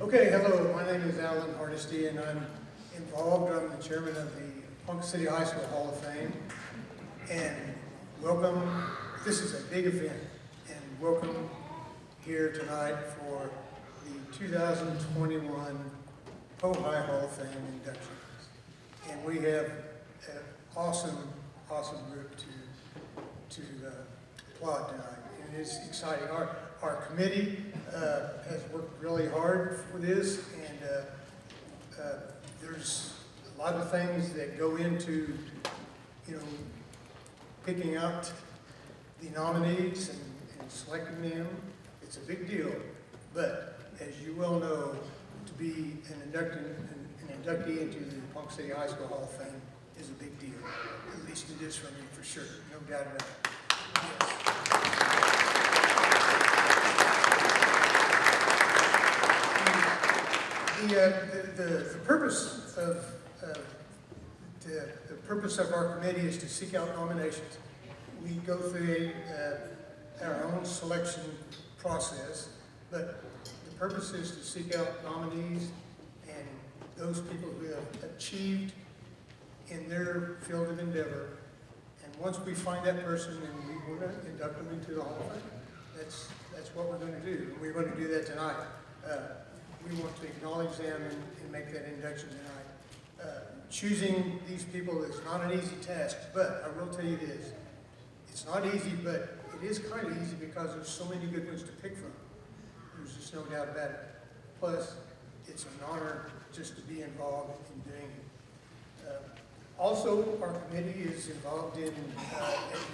Okay, hello, my name is Aldo Montenelli, and I'm the chairman of the Ponca City High School Hall of Fame. And welcome, this is a big event, and welcome here tonight for the 2021 Po High Hall of Fame inductions. And we have an awesome group to applaud tonight, and it's exciting. Our committee has worked really hard for this, and there's a lot of things that go into, picking out the nominees and selecting them. It's a big deal, but as you well know, to be an inductee into the Ponca City High School Hall of Fame is a big deal. At least it is for me, for sure, no doubt about it. Yes. The purpose of our committee is to seek out nominations. We go through our own selection process, but the purpose is to seek out nominees and those people who have achieved in their field of endeavor. And once we find that person, then we want to induct them into the Hall of Fame. That's what we're going to do. We're going to do that tonight. We want to acknowledge them and make that induction tonight. Choosing these people is not an easy task, but I will tell you this. It's not easy, but it is kind of easy because there's so many good ones to pick from. There's just no doubt about it. Plus, it's an honor just to be involved in doing it. Also, our committee is involved in, at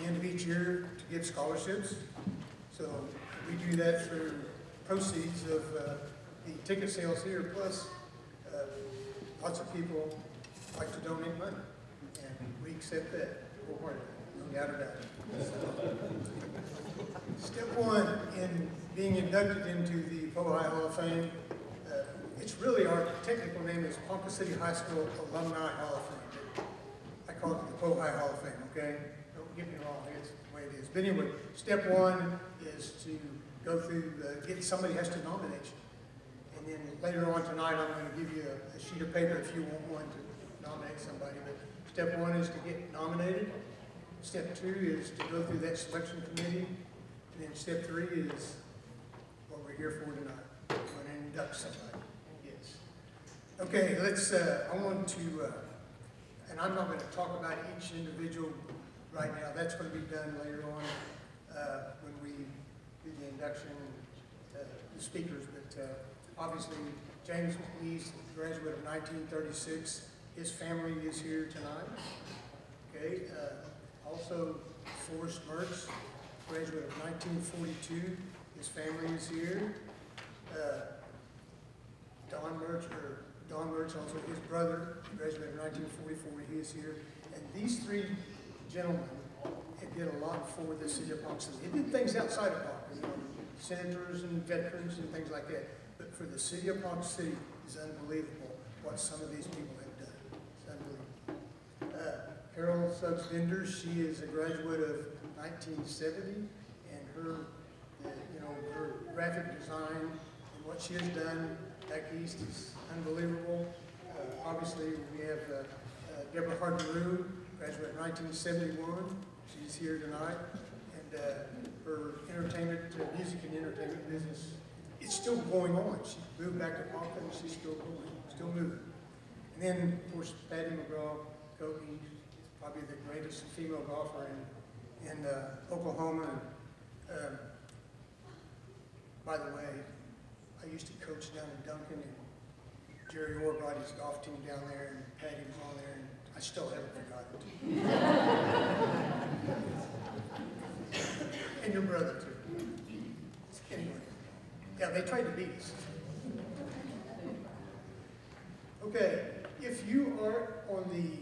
the end of each year, to give scholarships. So we do that through proceeds of the ticket sales here, plus lots of people like to donate money, and we accept that wholeheartedly, no doubt about it. Step one in being inducted into the Po High Hall of Fame, it's really, our technical name is Ponca City High School Alumni Hall of Fame. I call it the Po High Hall of Fame, okay? Don't get me wrong, it's the way it is. But anyway, step one is to go through, somebody has to nominate you. And then later on tonight, I'm going to give you a sheet of paper if you want one to nominate somebody. But step one is to get nominated. Step two is to go through that selection committee. And then step three is what we're here for tonight. We're going to induct somebody. Yes. Okay, I want to, and I'm not going to talk about each individual right now. That's going to be done later on when we do the induction, the speakers. But obviously, James McNeese, graduate of 1936. His family is here tonight. Okay. Also, Forrest Mertz, graduate of 1942. His family is here. Don Mertz, also his brother, graduate of 1944. He is here. And these three gentlemen did a lot for the city of Ponca City. They did things outside of Ponca, senators and veterans and things like that. But for the city of Ponca City, it's unbelievable what some of these people have done. It's unbelievable. Carole Suggsvinder, she is a graduate of 1970, and her graphic design and what she has done back east is unbelievable. Obviously, we have Deborah Harden, graduate of 1971. She's here tonight, and her entertainment, music and entertainment business, it's still going on. She moved back to Ponca, and she's still going, still moving. And then, of course, Patti Mcgraw, Coatney, probably the greatest female golfer in Oklahoma. By the way, I used to coach down in Duncan, and Jerry Orr brought his golf team down there, and Patti was on there, and I still haven't forgotten it. And your brother, too. Anyway. Yeah, they tried to beat us. Okay, if you are on the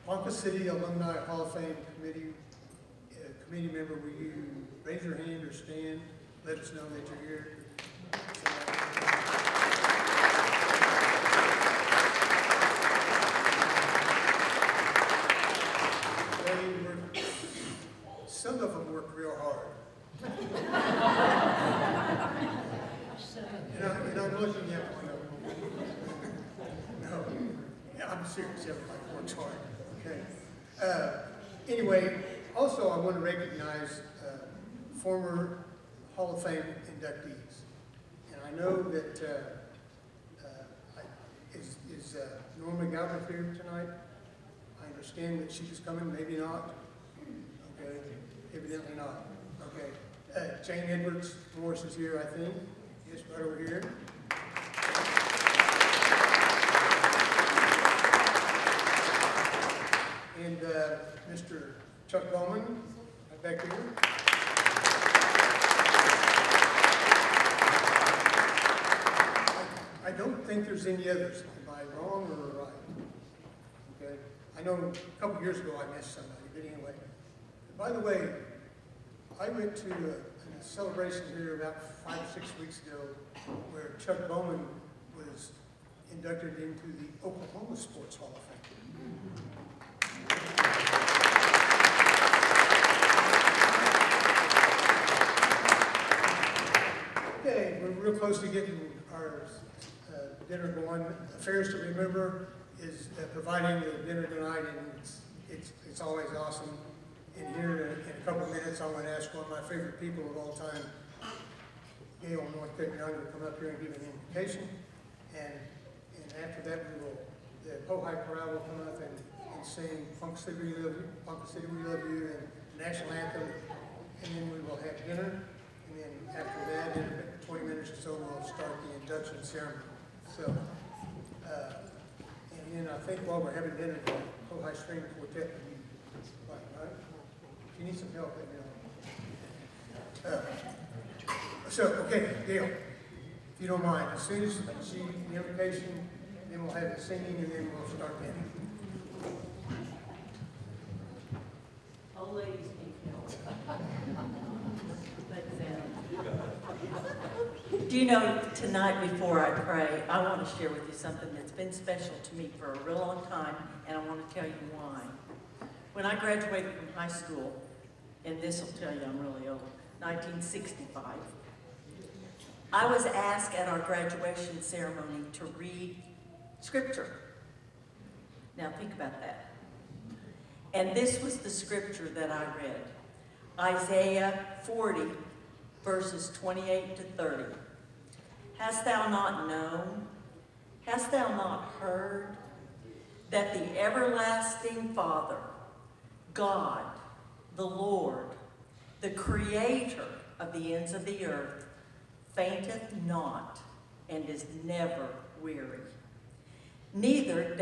Ponca City Alumni Hall of Fame committee member, will you raise your hand or stand? Let us know that you're here. Some of them work real hard. and I'm looking at one of them. No, yeah, I'm serious, everybody works hard, okay? Anyway, also I want to recognize former Hall of Fame inductees. And I know that, is Norma Galbraith here tonight? I understand that she's coming, maybe not. Okay, evidently not. Okay, Jane Edwards Morris is here, I think. Yes, right over here. And Mr. Chuck Lomond, right back here. I don't think there's any others. Am I wrong or right? Okay. I know a couple years ago I missed somebody, but anyway. By the way, I went to a celebration here about 5 or 6 weeks ago where Chuck Bowman was inducted into the Oklahoma Sports Hall of Fame. Okay, we're real close to getting our dinner going. Affairs to Remember is providing the dinner tonight, and it's always awesome. And here in a couple of minutes, I want to ask one of my favorite people of all time, Gail North Cape Young, to come up here and give an invocation. And after that, the Pohai Chorale will come up and sing Ponca City We Love You, Ponca City We Love You, and National Anthem. And then we will have dinner. And then after that, in 20 minutes or so, we'll start the induction ceremony. So, and then I think while we're having dinner, the Pohai String Quartet will be playing, right? If you need some help, let me know. So, okay, Gail, if you don't mind, as soon as she the invocation, then we'll have the singing, and then we'll start dinner. Old ladies need help. Do you know, tonight before I pray, I want to share with you something that's been special to me for a real long time, and I want to tell you why. When I graduated from high school, and this will tell you I'm really old, 1965, I was asked at our graduation ceremony to read scripture. Now think about that. And this was the scripture that I read. Isaiah 40, verses 28 to 30. Hast thou not known? Hast thou not heard that the everlasting Father, God, the Lord, the Creator of the ends of the earth, fainteth not and is never weary? Neither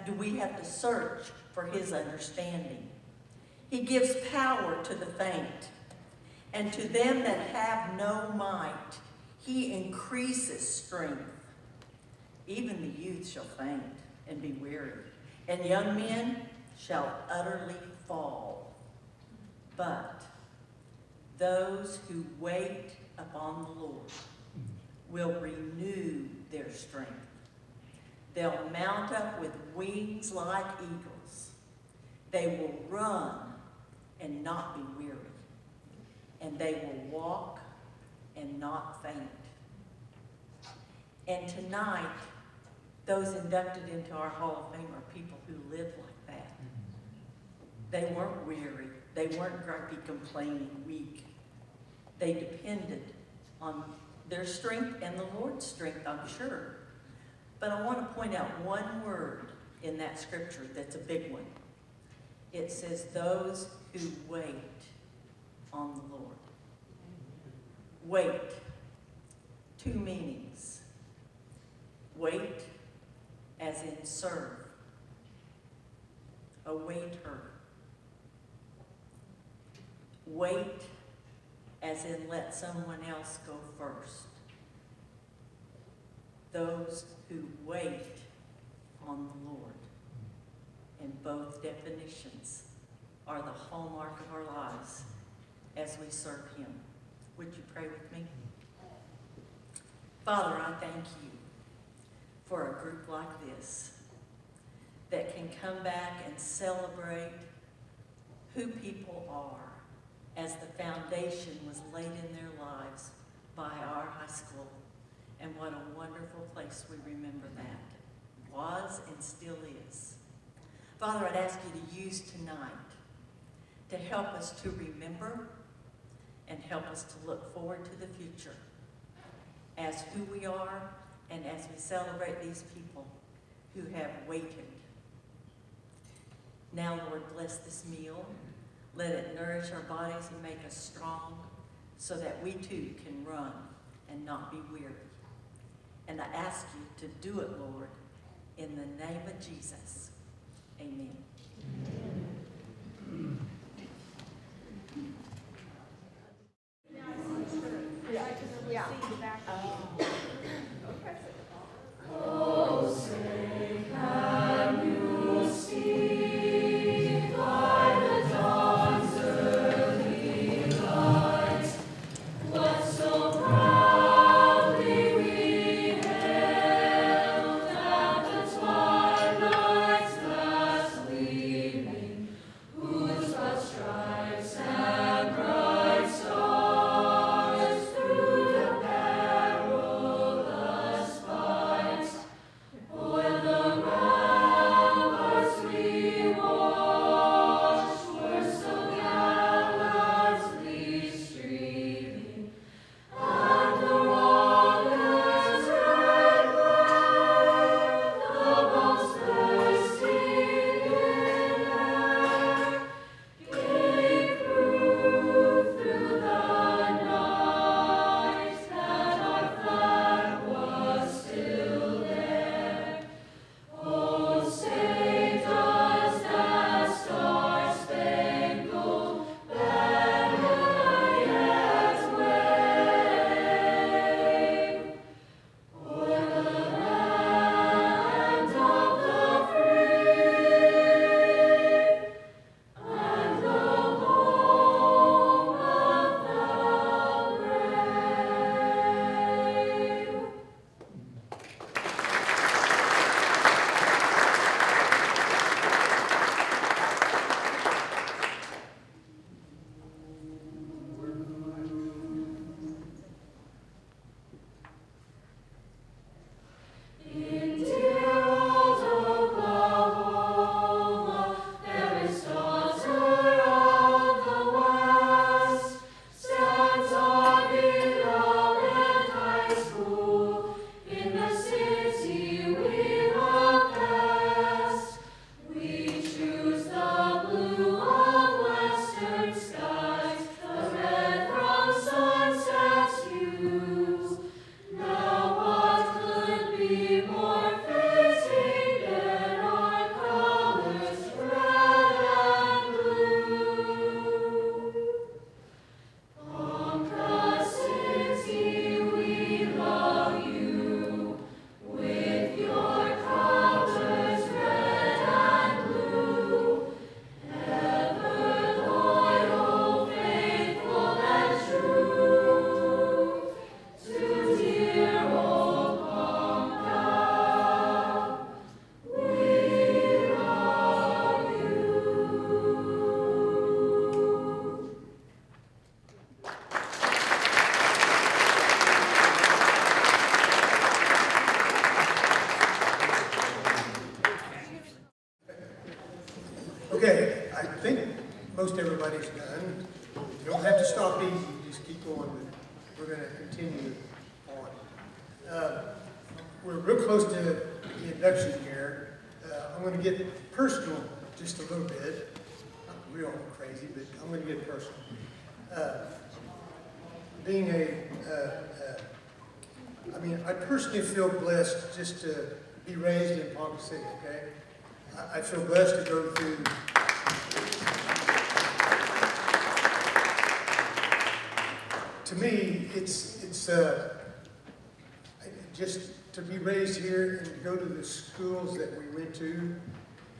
do we have to search for his understanding. He gives power to the faint, and to them that have no might, he increases strength. Even the youth shall faint and be weary, and young men shall utterly fall. But those who wait upon the Lord will renew their strength. They'll mount up with wings like eagles. They will run and not be weary, and they will walk and not faint. And tonight, those inducted into our Hall of Fame are people who live like that. They weren't weary. They weren't grumpy, complaining, weak. They depended on their strength and the Lord's strength, I'm sure. But I want to point out one word in that scripture that's a big one. It says, those who wait on the Lord. Wait. Two meanings. Wait as in serve. A waiter. Wait as in let someone else go first. Those who wait on the Lord. And both definitions are the hallmark of our lives as we serve him. Would you pray with me? Father, I thank you for a group like this that can come back and celebrate who people are as the foundation was laid in their lives by our high school And what a wonderful place we remember that was and still is. Father, I'd ask you to use tonight to help us to remember and help us to look forward to the future as who we are and as we celebrate these people who have waited. Now, Lord, bless this meal. Let it nourish our bodies and make us strong so that we too can run and not be weary. And I ask you to do it, Lord, in the name of Jesus. Amen. Oh, say, can you see by the dawn's early light what so proudly we hailed at the twilight's last gleaming, whose broad stripes and bright stars through the perilous fight o'er the ramparts we watched were so gallantly streaming, and the rocket's red glare, the bombs bursting in air, gave proof through the night that our flag was still there. Oh, say does that star-spangled banner yet wave o'er the land of the free and the home of the brave? In dear old Oklahoma, fairest daughter of the West, stands our beloved high school in the city we love best. We choose the blue of western skies, the red from sunset's hues. Now what could be more fitting than our colors, red and blue? Ponca City, we love you, with your colors, red and blue, ever loyal, faithful, and true to dear old Ponca. We love you. Okay, I think most everybody's done. You don't have to stop easy, just keep going. We're going to continue on. We're real close to the induction here. I'm going to get personal just a little bit. Not real crazy, but I'm going to get personal. Being I personally feel blessed just to be raised in Ponca City, okay? I feel blessed to go through to me, it's just to be raised here and to go to the schools that we went to,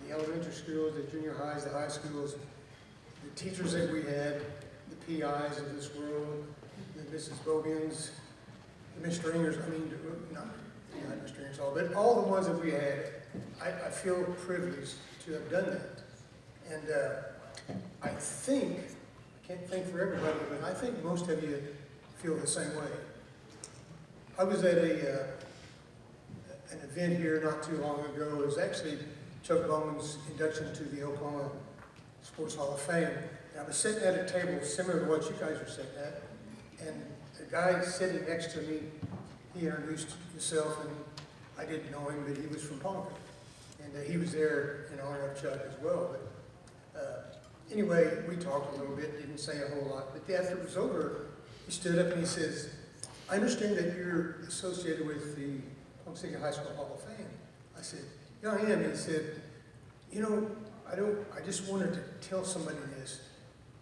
the elementary schools, the junior highs, the high schools, the teachers that we had, the PIs of this world, the Mrs. Bobians, the Miss Stringers, not Miss Stringers, but all the ones that we had, I feel privileged to have done that. And I think, I can't think for everybody, but I think most of you feel the same way. I was at an event here not too long ago. It was actually Chuck Bowman's induction to the Oklahoma Sports Hall of Fame. And I was sitting at a table similar to what you guys are sitting at, and the guy sitting next to me, he introduced himself, and I didn't know him, but he was from Ponca. And he was there in honor of Chuck as well. But anyway, we talked a little bit, didn't say a whole lot. But after it was over, he stood up and he says, I understand that you're associated with the Ponca City High School Hall of Fame. I said, yeah, I am. He said, you know, I just wanted to tell somebody this.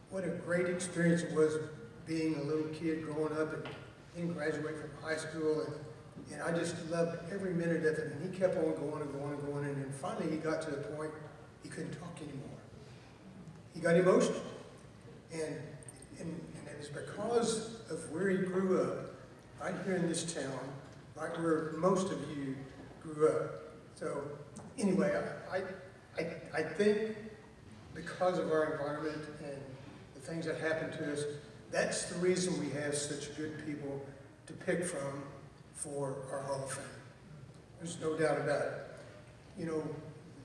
What a great experience it was being a little kid growing up and then graduate from high school. And I just loved every minute of it. And he kept on going and going and going. And then finally he got to the point he couldn't talk anymore. He got emotional. And it was because of where he grew up, right here in this town, right where most of you grew up. So anyway, I think because of our environment and the things that happen to us, that's the reason we have such good people to pick from for our Hall of Fame. There's no doubt about it. You know,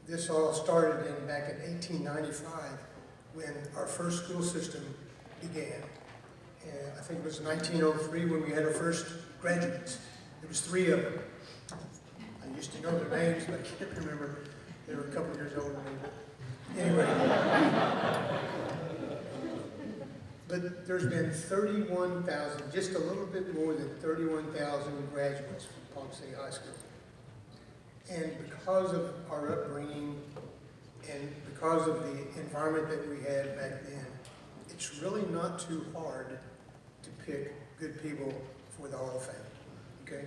this all started back in 1895 when our first school system began. And I think it was 1903 when we had our first graduates. There was 3 of them. I used to know their names, but I can't remember. They were a couple years older than me. But anyway. But there's been 31,000, just a little bit more than 31,000 graduates from Ponca City High School. And because of our upbringing and because of the environment that we had back then, it's really not too hard to pick good people for the Hall of Fame, okay?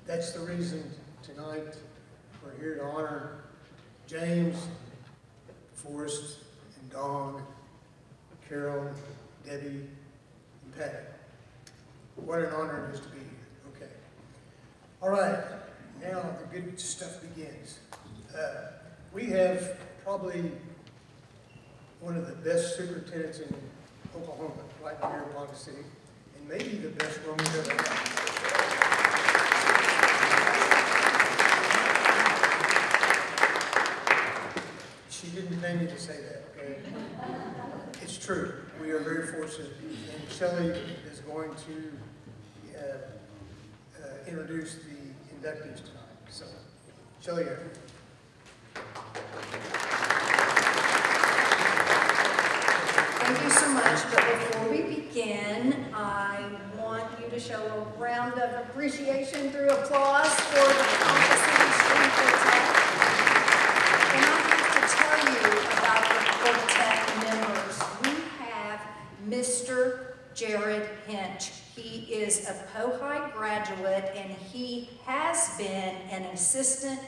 That's the reason tonight we're here to honor James, Forrest, and Dawn, Carole, Debbie, and Patti. What an honor it is to be here, okay? All right, now the good stuff begins. We have probably one of the best superintendents in Oklahoma, right here in Ponca City, and maybe the best one we've ever had. She didn't pay me to say that, okay? It's true. We are very fortunate. And Shelley is going to introduce the inductees tonight. So, Shelley Aaron. Thank you so much, but before we begin, I want you to show a round of appreciation through applause for the Ponca City String Quartet. And I have to tell you about the quartet members. We have Mr. Jared Hinch. He is a Pohai graduate, and he has been an assistant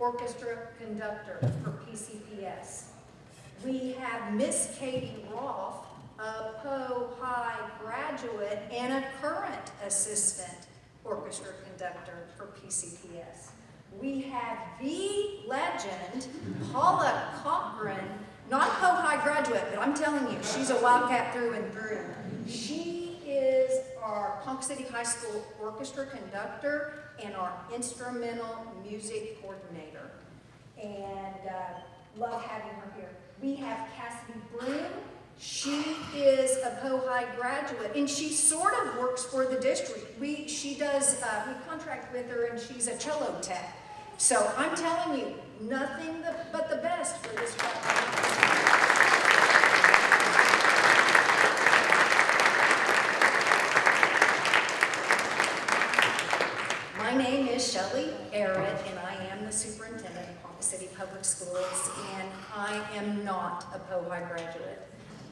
orchestra conductor for PCPS. We have Miss Katie Roth, a Pohai graduate and a current assistant orchestra conductor for PCPS. We have the legend, Paula Cochran, not a Pohai graduate, but I'm telling you, she's a Wildcat through and through. She is our Ponca City High School orchestra conductor and our instrumental music coordinator. And love having her here. We have Cassidy Broom. She is a Pohai graduate, and she sort of works for the district. We contract with her, and she's a cello tech. So I'm telling you, nothing but the best for this project. My name is Shelley Aaron, and I am the superintendent of Ponca City Public Schools, and I am not a Pohai graduate,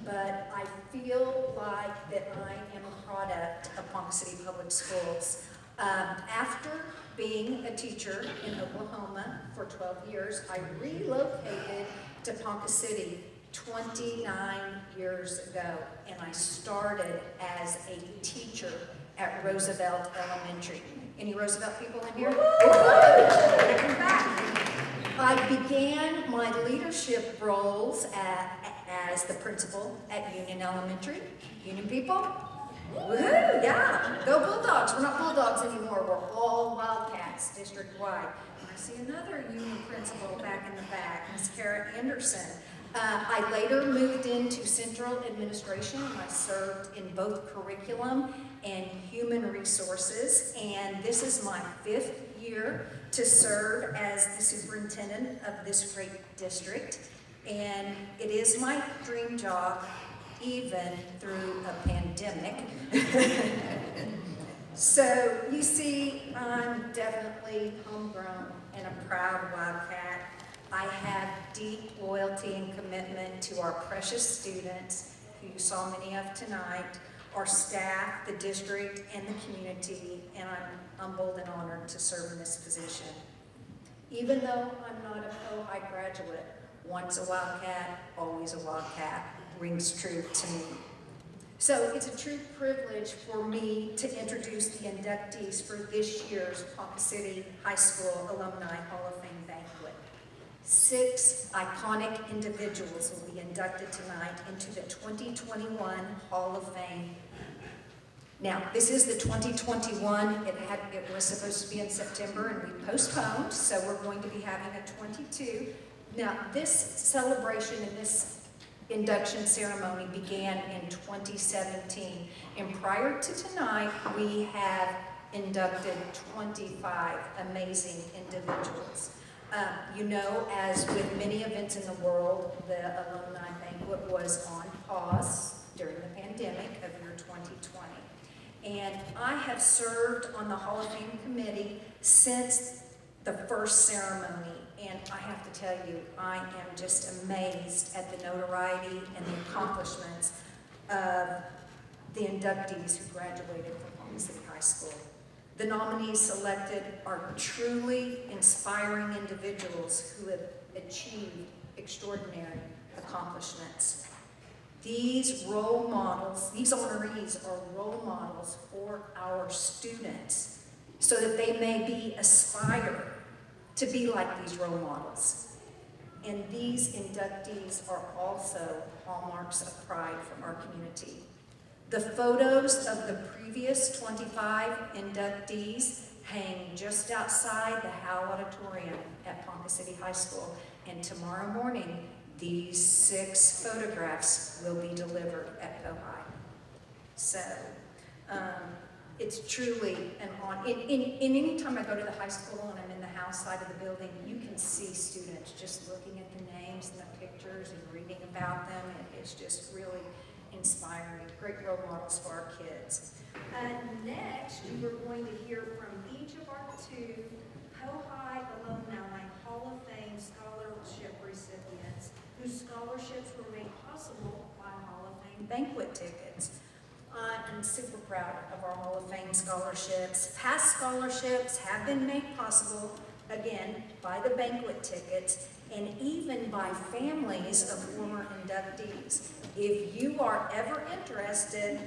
but I feel like that I am a product of Ponca City Public Schools. After being a teacher in Oklahoma for 12 years, I relocated to Ponca City 29 years ago, and I started as a teacher at Roosevelt Elementary. Any Roosevelt people in here? Welcome back. I began my leadership roles as the principal at Union Elementary. Union people? Woohoo, yeah, go Bulldogs. We're not Bulldogs anymore, we're all Wildcats district-wide. And I see another union principal back in the back, Miss Kara Anderson. I later moved into central administration. I served in both curriculum and human resources, and this is my 5th year to serve as the superintendent of this great district. And it is my dream job, even through a pandemic. So you see, I'm definitely homegrown and a proud Wildcat. I have deep loyalty and commitment to our precious students, who you saw many of tonight, our staff, the district, and the community, and I'm humbled and honored to serve in this position. Even though I'm not a Ojai graduate, once a Wildcat, always a Wildcat rings true to me. So it's a true privilege for me to introduce the inductees for this year's Ponca City High School Alumni Hall of Fame Banquet. 6 iconic individuals will be inducted tonight into the 2021 Hall of Fame. Now, this is the 2021. It was supposed to be in September, and we postponed, so we're going to be having a 22. Now, this celebration and this induction ceremony began in 2017, and prior to tonight, we have inducted 25 amazing individuals. You know, as with many events in the world, the Alumni Banquet was on pause during the pandemic of year 2020. And I have served on the Hall of Fame committee since the first ceremony. And I have to tell you, I am just amazed at the notoriety and the accomplishments of the inductees who graduated from Ponca City High School. The nominees selected are truly inspiring individuals who have achieved extraordinary accomplishments. These role models, these honorees are role models for our students so that they may aspire to be like these role models. And these inductees are also hallmarks of pride for our community. The photos of the previous 25 inductees hang just outside the Howe Auditorium at Ponca City High School, and tomorrow morning, these 6 photographs will be delivered at Ojai. So, it's truly an honor. Any time I go to the high school and I'm in the house side of the building, you can see students just looking at the names and the pictures and reading about them, and it's just really inspiring. Great role models for our kids. Next, we're going to hear from each of our 2 Ojai Alumni Hall of Fame scholarship recipients whose scholarships were made possible by Hall of Fame banquet tickets. I'm super proud of our Hall of Fame scholarships. Past scholarships have been made possible, again, by the banquet tickets and even by families of former inductees. If you are ever interested,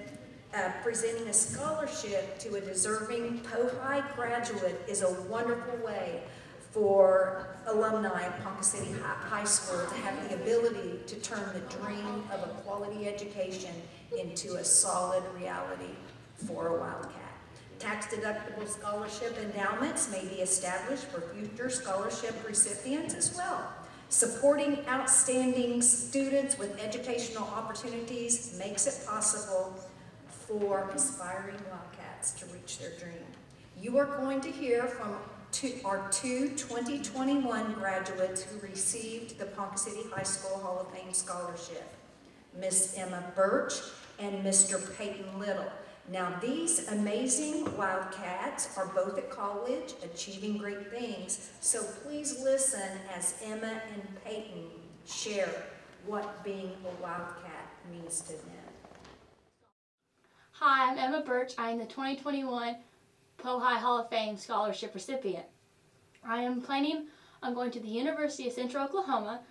presenting a scholarship to a deserving Ojai graduate is a wonderful way for alumni of Ponca City High School to have the ability to turn the dream of a quality education into a solid reality for a Wildcat. Tax-deductible scholarship endowments may be established for future scholarship recipients as well. Supporting outstanding students with educational opportunities makes it possible for aspiring Wildcats to reach their dream. You are going to hear from our 2 2021 graduates who received the Ponca City High School Hall of Fame scholarship, Miss Emma Birch and Mr. Peyton Little. Now, these amazing Wildcats are both at college, achieving great things, so please listen as Emma and Peyton share what being a Wildcat means to them. Hi, I'm Emma Birch. I am the 2021 Ojai Hall of Fame scholarship recipient. I am planning on going to the University of Central Oklahoma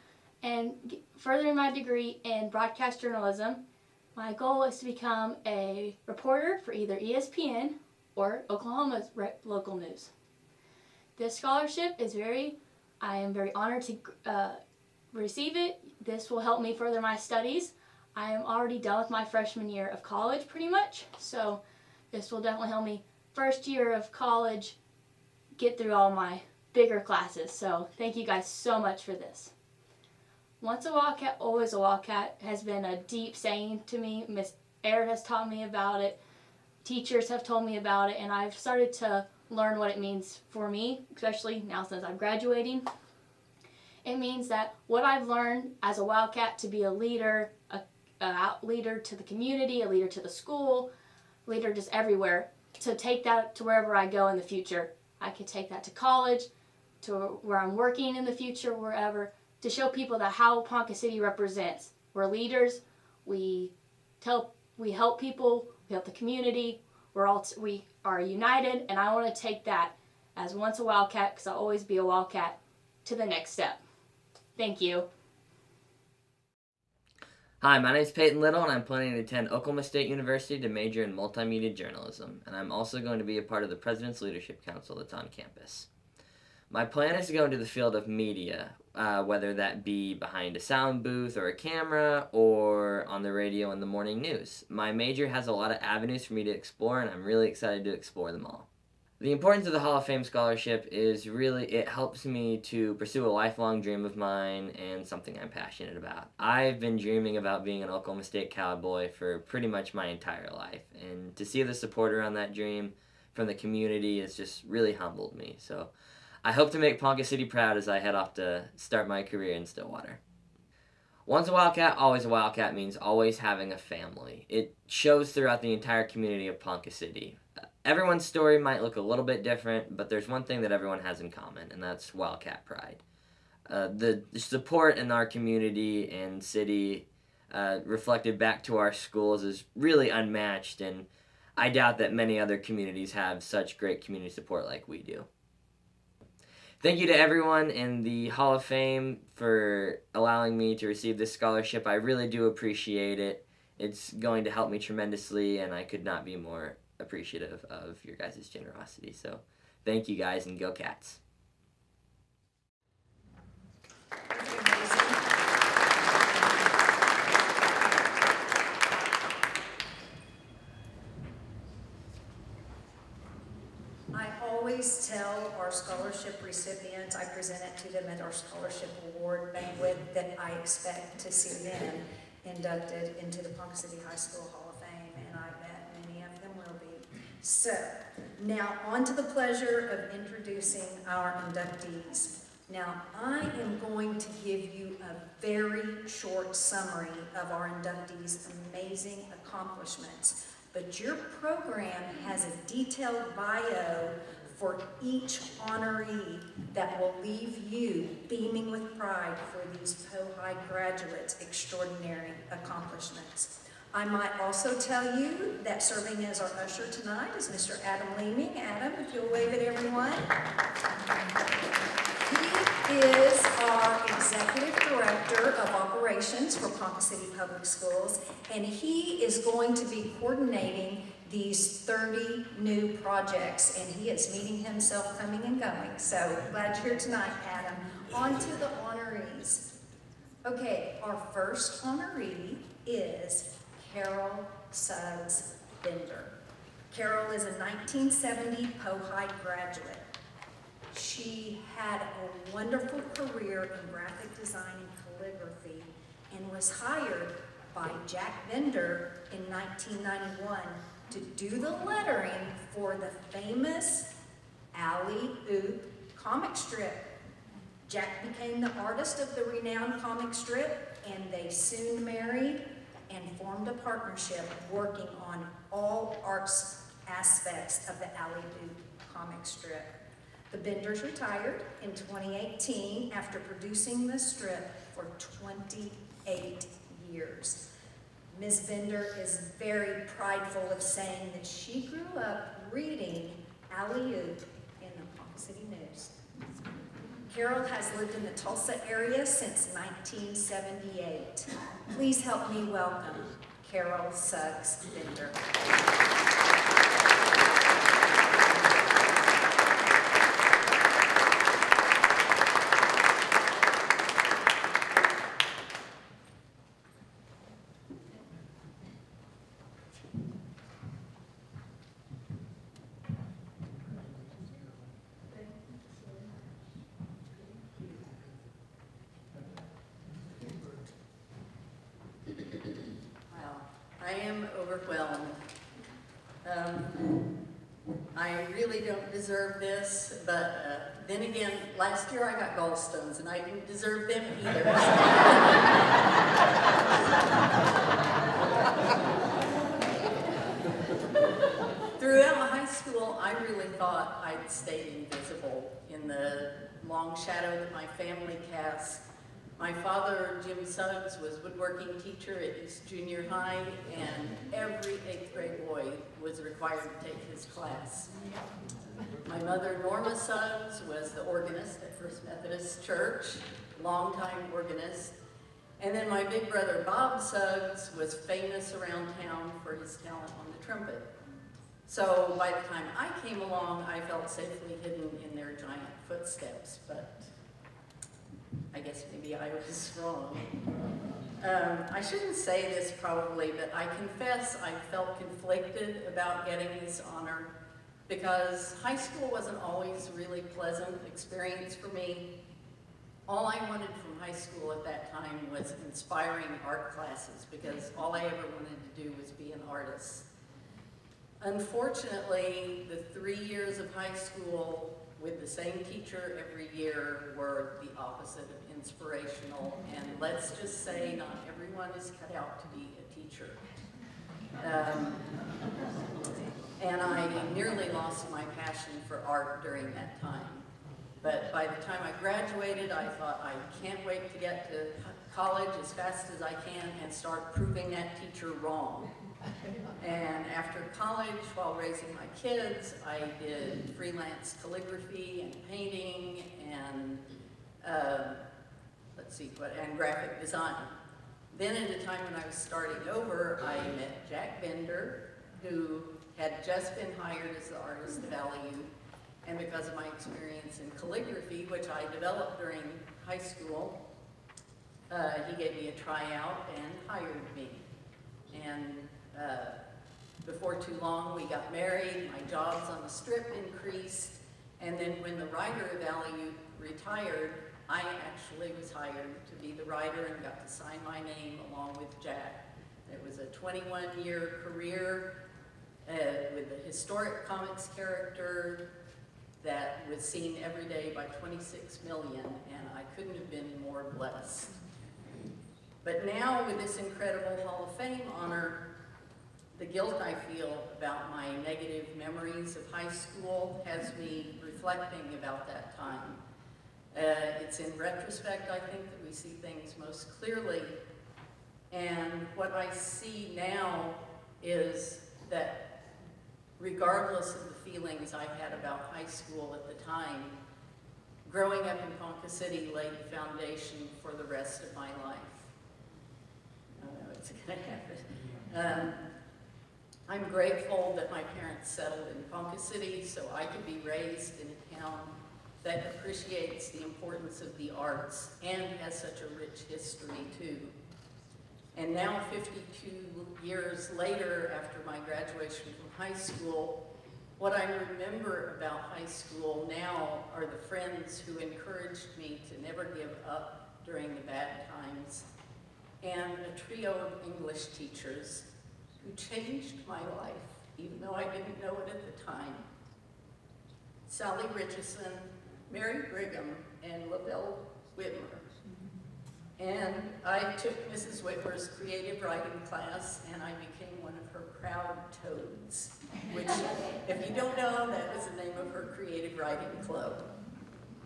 and furthering my degree in broadcast journalism. My goal is to become a reporter for either ESPN or Oklahoma's local news. This scholarship is I am very honored to receive it. This will help me further my studies. I am already done with my freshman year of college pretty much, so this will definitely help me first year of college get through all my bigger classes. So thank you guys so much for this. Once a Wildcat, always a Wildcat has been a deep saying to me. Miss Aaron has taught me about it. Teachers have told me about it, and I've started to learn what it means for me, especially now since I'm graduating. It means that what I've learned as a Wildcat to be a leader, a leader to the community, a leader to the school, leader just everywhere, to take that to wherever I go in the future. I could take that to college, to where I'm working in the future, wherever, to show people that how Ponca City represents. We're leaders, we help people, we help the community, we are united, and I want to take that as once a Wildcat, because I'll always be a Wildcat, to the next step. Thank you. Hi, my name is Peyton Little, and I'm planning to attend Oklahoma State University to major in multimedia journalism, and I'm also going to be a part of the President's Leadership Council that's on campus. My plan is to go into the field of media, whether that be behind a sound booth or a camera or on the radio and the morning news. My major has a lot of avenues for me to explore, and I'm really excited to explore them all. The importance of the Hall of Fame scholarship is really, it helps me to pursue a lifelong dream of mine and something I'm passionate about. I've been dreaming about being an Oklahoma State Cowboy for pretty much my entire life, and to see the support around that dream from the community has just really humbled me. So I hope to make Ponca City proud as I head off to start my career in Stillwater. Once a Wildcat, always a Wildcat means always having a family. It shows throughout the entire community of Ponca City. Everyone's story might look a little bit different, but there's one thing that everyone has in common, and that's Wildcat pride. The support in our community and city reflected back to our schools is really unmatched, and I doubt that many other communities have such great community support like we do. Thank you to everyone in the Hall of Fame for allowing me to receive this scholarship. I really do appreciate it. It's going to help me tremendously, and I could not be more appreciative of your guys' generosity. So thank you guys, and go Cats. I always tell our scholarship recipients, I present it to them at our scholarship award banquet, that I expect to see them inducted into the Ponca City High School Hall of Fame, and I bet many of them will be. So, now on to the pleasure of introducing our inductees. Now, I am going to give you a very short summary of our inductees' amazing accomplishments, but your program has a detailed bio for each honoree that will leave you beaming with pride for these POHI graduates' extraordinary accomplishments. I might also tell you that serving as our usher tonight is Mr. Adam Leeming. Adam, if you'll wave at everyone. He is our Executive Director of Operations for Ponca City Public Schools, and he is going to be coordinating these 30 new projects, and he is meeting himself coming and going. So glad you're here tonight, Adam. On to the honorees. Okay, our first honoree is Carole Suggsvinder. Carole is a 1970 POHI graduate. She had a wonderful career in graphic design and calligraphy and was hired by Jack Bender in 1991 to do the lettering for the famous Alley-Oop comic strip. Jack became the artist of the renowned comic strip, and they soon married and formed a partnership working on all arts aspects of the Alley-Oop comic strip. The Benders retired in 2018 after producing the strip for 28 years. Ms. Bender is very prideful of saying that she grew up reading Alley-Oop in the Ponca City News. Carole has lived in the Tulsa area since 1978. Please help me welcome Carole Suggsvinder. overwhelmed. I really don't deserve this, but then again, last year I got gallstones and I didn't deserve them either. Throughout high school, I really thought I'd stayed invisible in the long shadow that my family cast. My father, Jim Suggs, was woodworking teacher at East Junior High, and every 8th grade boy was required to take his class. My mother, Norma Suggs, was the organist at First Methodist Church, longtime organist. And then my big brother, Bob Suggs, was famous around town for his talent on the trumpet. So by the time I came along, I felt safely hidden in their giant footsteps, but I guess maybe I was wrong. I shouldn't say this probably, but I confess I felt conflicted about getting this honor because high school wasn't always a really pleasant experience for me. All I wanted from high school at that time was inspiring art classes because all I ever wanted to do was be an artist. Unfortunately, the 3 years of high school with the same teacher every year were the opposite of inspirational, and let's just say not everyone is cut out to be a teacher. And I nearly lost my passion for art during that time. But by the time I graduated, I thought, I can't wait to get to college as fast as I can and start proving that teacher wrong. And after college, while raising my kids, I did freelance calligraphy and painting and and graphic design. Then at a time when I was starting over, I met Jack Bender, who had just been hired as the artist of Value. And because of my experience in calligraphy, which I developed during high school, he gave me a tryout and hired me. And before too long, we got married, my jobs on the strip increased, and then when the writer of Value retired, I actually was hired to be the writer and got to sign my name along with Jack. It was a 21-year career with a historic comics character that was seen every day by 26 million, and I couldn't have been more blessed. But now, with this incredible Hall of Fame honor, the guilt I feel about my negative memories of high school has me reflecting about that time. It's in retrospect, I think, that we see things most clearly. And what I see now is that regardless of the feelings I had about high school at the time, growing up in Ponca City laid the foundation for the rest of my life. I don't know, it's gonna happen. I'm grateful that my parents settled in Ponca City so I could be raised in a town that appreciates the importance of the arts and has such a rich history too. And now 52 years later, after my graduation from high school, what I remember about high school now are the friends who encouraged me to never give up during the bad times, and a trio of English teachers who changed my life, even though I didn't know it at the time. Sally Richardson, Mary Brigham, and LaBelle Whitmer. And I took Mrs. Whitmer's creative writing class, and I became one of her proud toads, which, if you don't know, that was the name of her creative writing club.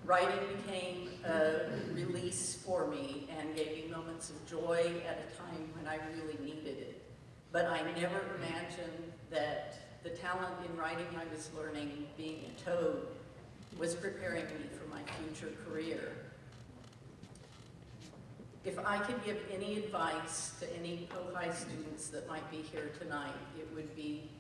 Writing became a release for me and gave me moments of joy at a time when I really needed it. But I never imagined that the talent in writing I was learning, being a toad, was preparing me for my future career. If I could give any advice to any High students that might be here tonight, it would be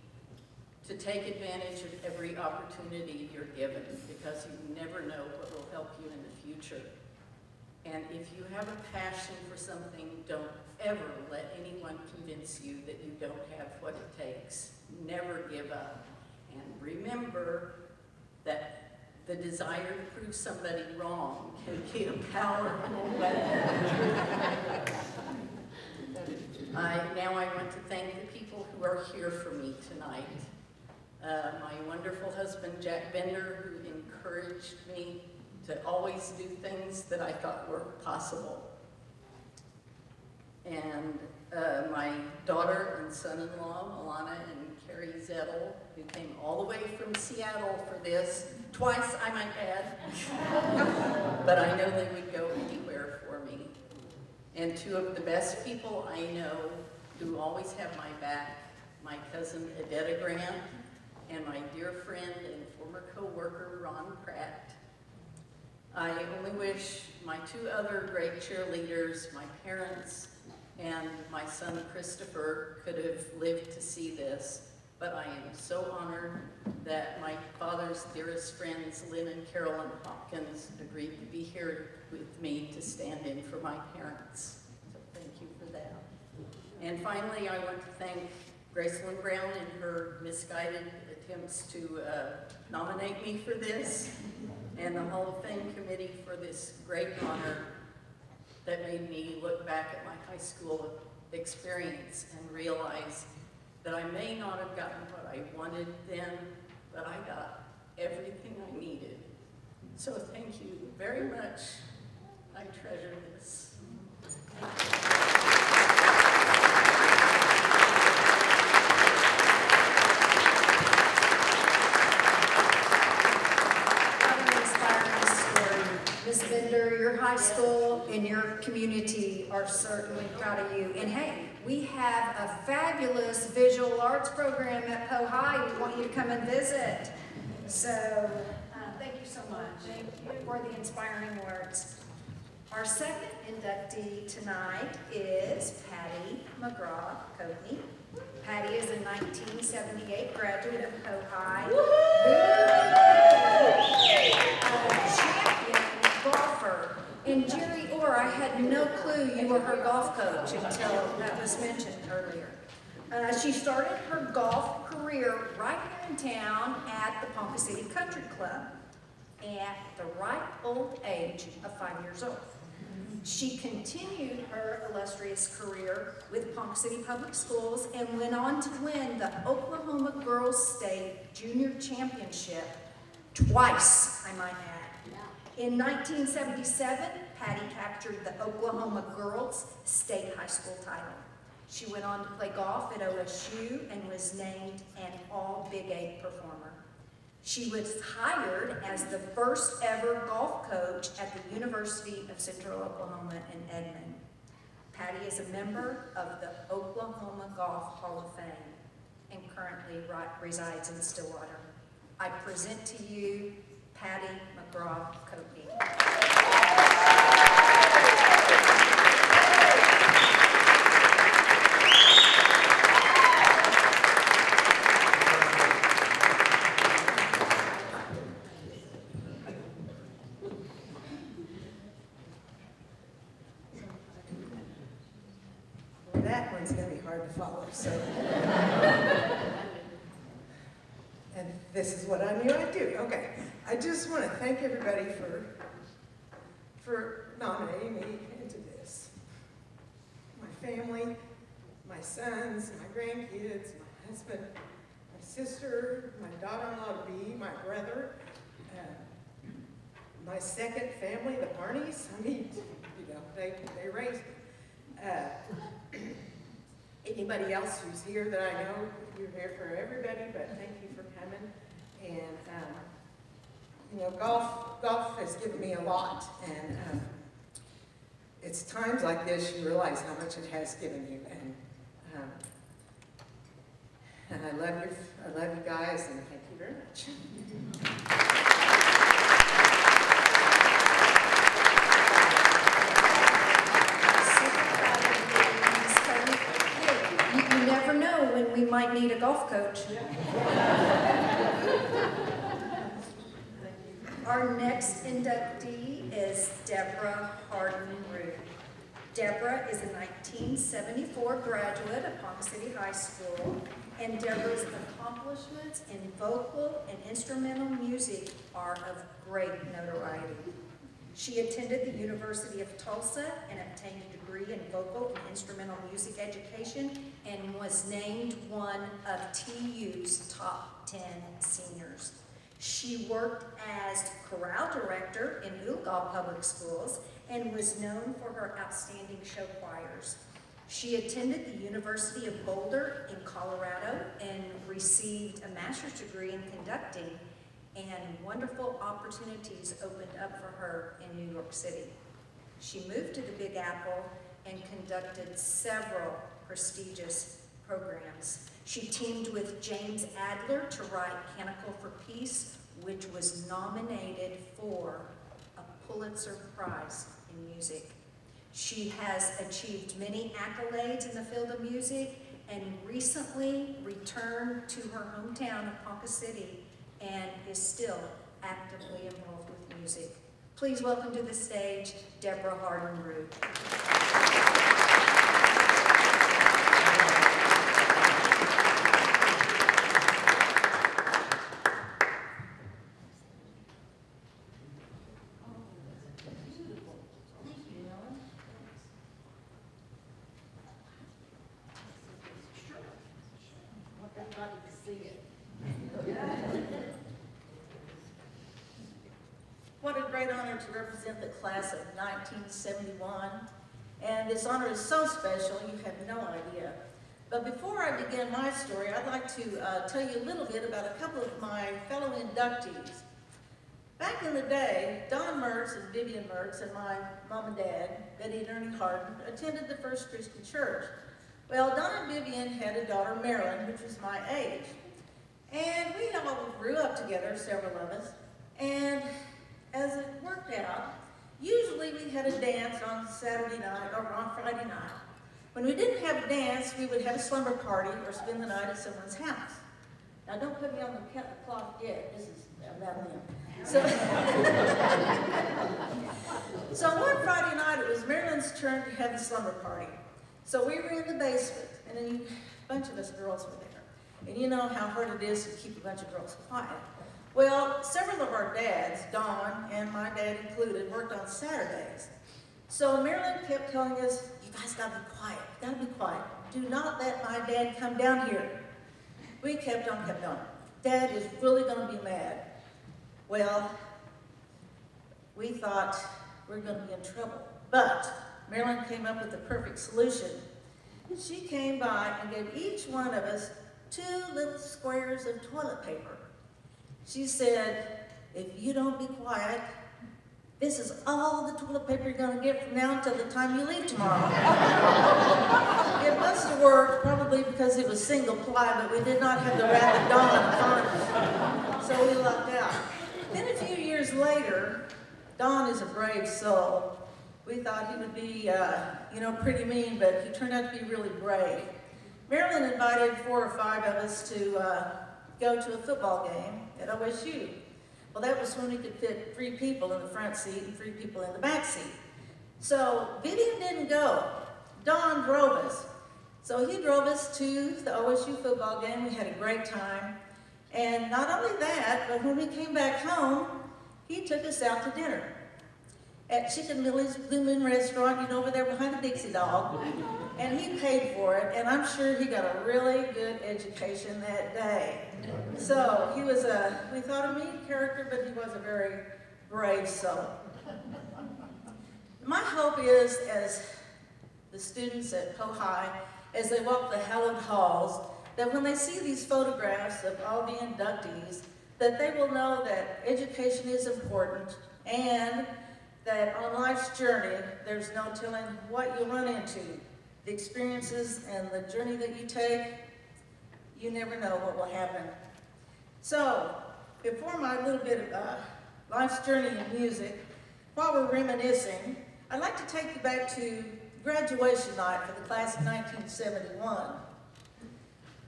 to take advantage of every opportunity you're given, because you never know what will help you in the future. And if you have a passion for something, don't ever let anyone convince you that you don't have what it takes. Never give up. And remember that the desire to prove somebody wrong can be a powerful weapon. Now I want to thank the people who are here for me tonight. My wonderful husband, Jack Bender, who encouraged me to always do things that I thought were possible. And my daughter and son-in-law, Alana and Carrie Zettel, who came all the way from Seattle for this, twice I might add, but I know they would go anywhere for me. And two of the best people I know who always have my back, my cousin Adetta Grant, and my dear friend and former co-worker Ron Pratt. I only wish my two other great cheerleaders, my parents, and my son Christopher could have lived to see this, but I am so honored that my father's dearest friends, Lynn and Carolyn Hopkins, agreed to be here with me to stand in for my parents. So thank you for that. And finally, I want to thank Gracelyn Brown in her misguided attempts to nominate me for this, and the Hall of Fame committee for this great honor that made me look back at my high school experience and realize that I may not have gotten what I wanted then, but I got everything I needed. So thank you very much. I treasure this. Ms. Bender, your high school and your community are certainly proud of you. And hey, we have a fabulous visual arts program at Poe High. We want you to come and visit. So thank you so much for the inspiring words. Our second inductee tonight is Patti Mcgraw, Coatney. Patti is a 1978 graduate of Poe High. Champion golfer. And Jerry Orr, I had no clue you were her golf coach until that was mentioned earlier. She started her golf career right here in town at the Ponca City Country Club at the ripe old age of 5 years old. She continued her illustrious career with Ponca City Public Schools and went on to win the Oklahoma Girls State Junior Championship twice, I might add. In 1977, Patti captured the Oklahoma Girls State High School title. She went on to play golf at OSU and was named an All-Big 8 performer. She was hired as the first ever golf coach at the University of Central Oklahoma in Edmond. Patti is a member of the Oklahoma Golf Hall of Fame and currently resides in Stillwater. I present to you Patti Mcgraw Coatney. That one's going to be hard to follow, so. And this is what I knew I'd do. Okay, I just want to thank everybody for nominating me into this. My family, my sons, my grandkids, my husband, my sister, my daughter-in-law to be, my brother, my second family, the Barneys. I mean, you know, they raised me. Anybody else who's here that I know, you're here for everybody, but thank you for coming. And, you know, golf has given me a lot. And it's times like this you realize how much it has given you. And I love you guys, and thank you very much. You never know when we might need a golf coach. Our next inductee is Deborah Harden. Deborah is a 1974 graduate of Ponca City High School, and Deborah's accomplishments in vocal and instrumental music are of great notoriety. She attended the University of Tulsa and obtained a degree in vocal and instrumental music education and was named one of TU's top 10 seniors. She worked as chorale director in Oolgall Public Schools and was known for her outstanding show choirs. She attended the University of Boulder in Colorado and received a master's degree in conducting, and wonderful opportunities opened up for her in New York City. She moved to the Big Apple and conducted several prestigious programs. She teamed with James Adler to write Canticle for Peace, which was nominated for a Pulitzer Prize in music. She has achieved many accolades in the field of music and recently returned to her hometown of Ponca City and is still actively involved with music. Please welcome to the stage, Deborah Harden Root. What a great honor to represent the class of 1971. And this honor is so special, you have no idea. But before I begin my story, I'd like to tell you a little bit about a couple of my fellow inductees. Back in the day, Don Mertz and Vivian Mertz and my mom and dad, Betty and Ernie Harden, attended the First Christian Church. Well, Don and Vivian had a daughter, Marilyn, which was my age. And we all grew up together, several of us, and as it worked out, usually we had a dance on Saturday night or on Friday night. When we didn't have a dance, we would have a slumber party or spend the night at someone's house. Now don't put me on the clock yet, this is about them. So one Friday night, it was Marilyn's turn to have the slumber party. So we were in the basement, and then a bunch of us girls were there. And you know how hard it is to keep a bunch of girls quiet. Well, several of our dads, Don and my dad included, worked on Saturdays. So Marilyn kept telling us, you guys gotta be quiet, you gotta be quiet. Do not let my dad come down here. We kept on. Dad is really gonna be mad. Well, we thought we're gonna be in trouble. But Marilyn came up with the perfect solution. She came by and gave each one of us 2 little squares of toilet paper. She said, if you don't be quiet, this is all the toilet paper you're gonna get from now until the time you leave tomorrow. It must have worked, probably because it was single ply, but we did not have the rapid dawn furnace, so we lucked out. Then a few years later, Don is a brave soul. We thought he would be, pretty mean, but he turned out to be really brave. Marilyn invited 4 or 5 of us to go to a football game at OSU. Well, that was when we could fit 3 people in the front seat and 3 people in the back seat. So Vivian didn't go. Don drove us. So he drove us to the OSU football game. We had a great time. And not only that, but when we came back home, he took us out to dinner at Chicken Millie's Blue Moon Restaurant, over there behind the Dixie Dog. And he paid for it, and I'm sure he got a really good education that day. So he was we thought a mean character, but he was a very brave soul. My hope is, as the students at Poe High, as they walk the hallowed halls, that when they see these photographs of all the inductees, that they will know that education is important, and that on life's journey, there's no telling what you'll run into. The experiences and the journey that you take, you never know what will happen. So, before my little bit of life's journey in music, while we're reminiscing, I'd like to take you back to graduation night for the class of 1971.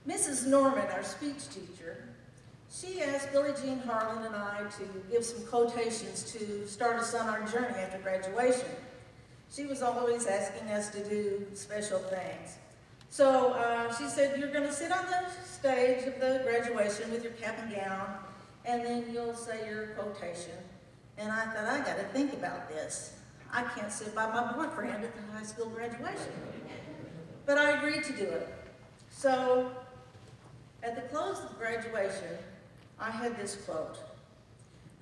Mrs. Norman, our speech teacher, she asked Billie Jean Harlan and I to give some quotations to start us on our journey after graduation. She was always asking us to do special things. So she said, you're going to sit on the stage of the graduation with your cap and gown, and then you'll say your quotation. And I thought, I gotta think about this. I can't sit by my boyfriend at the high school graduation. But I agreed to do it. So, at the close of graduation, I had this quote.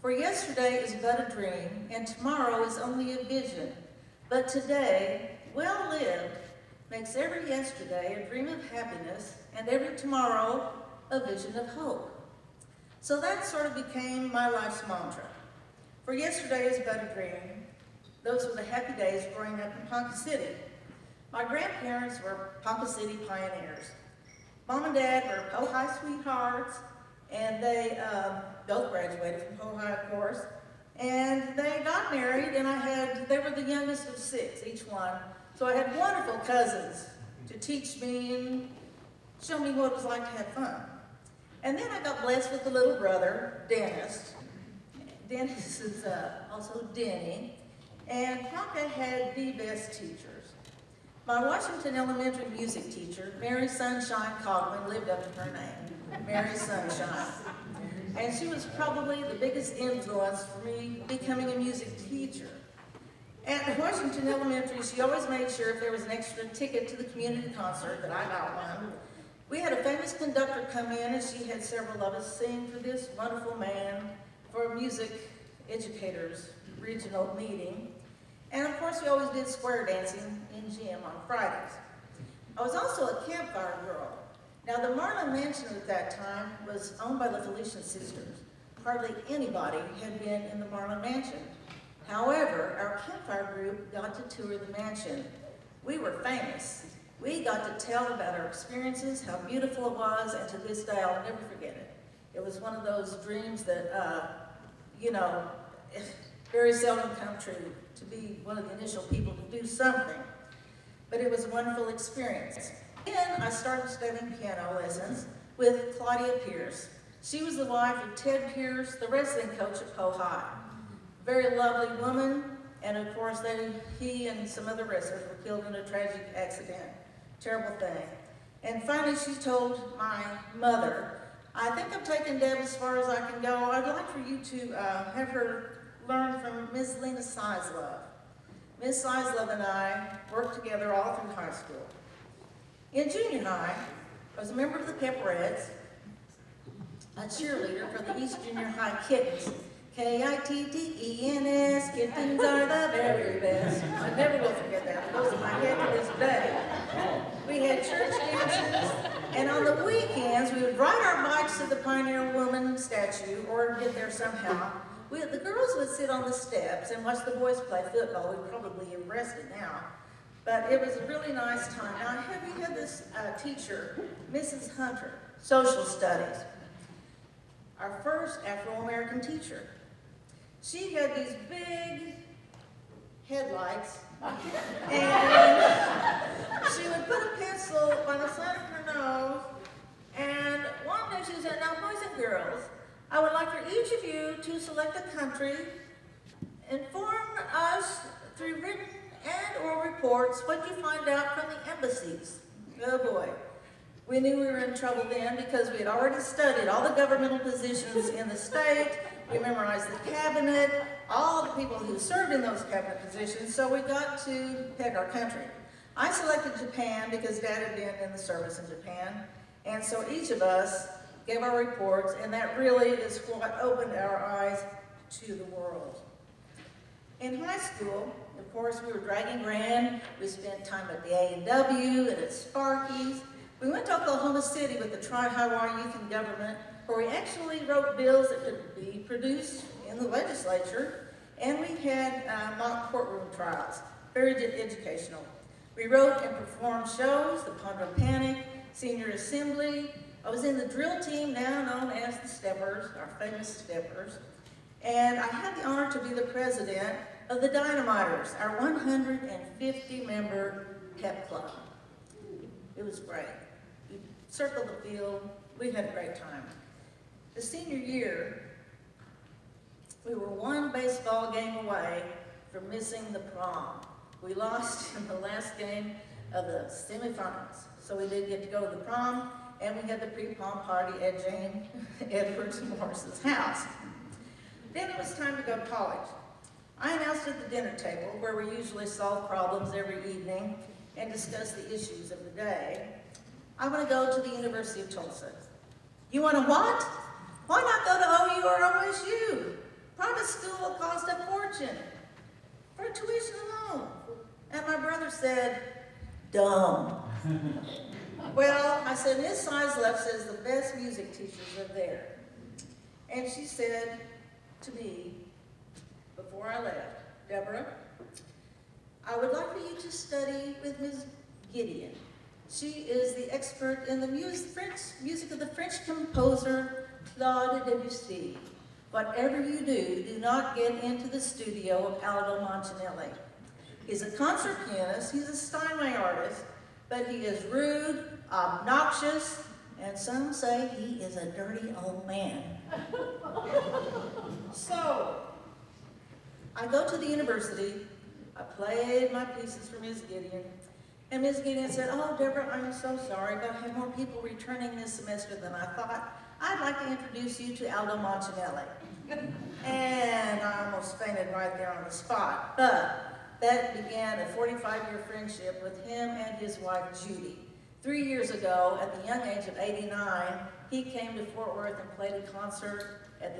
For yesterday is but a dream, and tomorrow is only a vision. But today, well lived, makes every yesterday a dream of happiness, and every tomorrow a vision of hope. So that sort of became my life's mantra. For yesterday is but a dream. Those were the happy days growing up in Ponca City. My grandparents were Ponca City pioneers. Mom and Dad were Pohai sweethearts, and they both graduated from Pohai, of course. And they got married, and they were the youngest of 6, each one. So I had wonderful cousins to teach me and show me what it was like to have fun. And then I got blessed with a little brother, Dennis. Dennis is also Denny. And Ponca had the best teachers. My Washington Elementary music teacher, Mary Sunshine Cogman, lived up to her name, Mary Sunshine. And she was probably the biggest influence for me becoming a music teacher. At Washington Elementary, she always made sure if there was an extra ticket to the community concert that I got one. We had a famous conductor come in, and she had several of us sing for this wonderful man for a music educators regional meeting. And of course, we always did square dancing in gym on Fridays. I was also a campfire girl. Now, the Marlin Mansion at that time was owned by the Felician sisters. Hardly anybody had been in the Marlin Mansion. However, our campfire group got to tour the mansion. We were famous. We got to tell about our experiences, how beautiful it was, and to this day, I'll never forget it. It was one of those dreams that, very seldom come true, to be one of the initial people to do something. But it was a wonderful experience. Then I started studying piano lessons with Claudia Pierce. She was the wife of Ted Pierce, the wrestling coach at Pohai. Very lovely woman, and of course he and some other wrestlers were killed in a tragic accident. Terrible thing. And finally she told my mother, I think I'm taking Deb as far as I can go. I'd like for you to have her learn from Ms. Lena Sizlove. Ms. Sizlove and I worked together all through high school. In junior high, I was a member of the Pepperettes, a cheerleader for the East Junior High Kittens. Kittens, kittens are the very best. I never will forget that. It goes in my head to this day. We had church dances, and on the weekends, we would ride our bikes to the Pioneer Woman statue, or get there somehow. The girls would sit on the steps and watch the boys play football. We'd probably be arrested now. But it was a really nice time. Now, we had this teacher, Mrs. Hunter, social studies, our first Afro-American teacher. She had these big headlights, and she would put a pencil by the side of her nose, and one day she said, now, boys and girls, I would like for each of you to select a country, inform us through written and/or reports what you find out from the embassies. Oh boy. We knew we were in trouble then because we had already studied all the governmental positions in the state. We memorized the cabinet, all the people who served in those cabinet positions, so we got to pick our country. I selected Japan because Dad had been in the service in Japan, and so each of us gave our reports, and that really is what opened our eyes to the world. In high school, of course, we were dragging Grand. We spent time at the A&W and at Sparky's. We went to Oklahoma City with the Tri-Highway Youth in Government, where we actually wrote bills that could be produced in the legislature, and we had mock courtroom trials, very educational. We wrote and performed shows, the Ponca Panic, Senior Assembly. I was in the drill team, now known as the Steppers, our famous Steppers, and I had the honor to be the president of the Dynamiters, our 150-member pep club. It was great. We circled the field. We had a great time. The senior year, we were one baseball game away from missing the prom. We lost in the last game of the semifinals, so we didn't get to go to the prom, and we had the pre-prom party at Jane Edwards Morris's house. Then it was time to go to college. I announced at the dinner table, where we usually solve problems every evening and discuss the issues of the day, I want to go to the University of Tulsa. You want to what? Why not go to OU or OSU? Private school will cost a fortune for tuition alone. And my brother said, dumb. Well, I said, Miss Sizlove says the best music teachers are there. And she said to me, before I left, Deborah, I would like for you to study with Ms. Gideon. She is the expert in the music of the French composer Claude Debussy. Whatever you do, do not get into the studio of Aldo Montenelli. He's a concert pianist, he's a Steinway artist, but he is rude, obnoxious, and some say he is a dirty old man. So, I go to the university, I played my pieces for Ms. Gideon, and Ms. Gideon said, oh, Deborah, I'm so sorry, but I have more people returning this semester than I thought. I'd like to introduce you to Aldo Montenelli. And I almost fainted right there on the spot, but that began a 45-year friendship with him and his wife, Judy. 3 years ago, at the young age of 89, he came to Fort Worth and played a concert at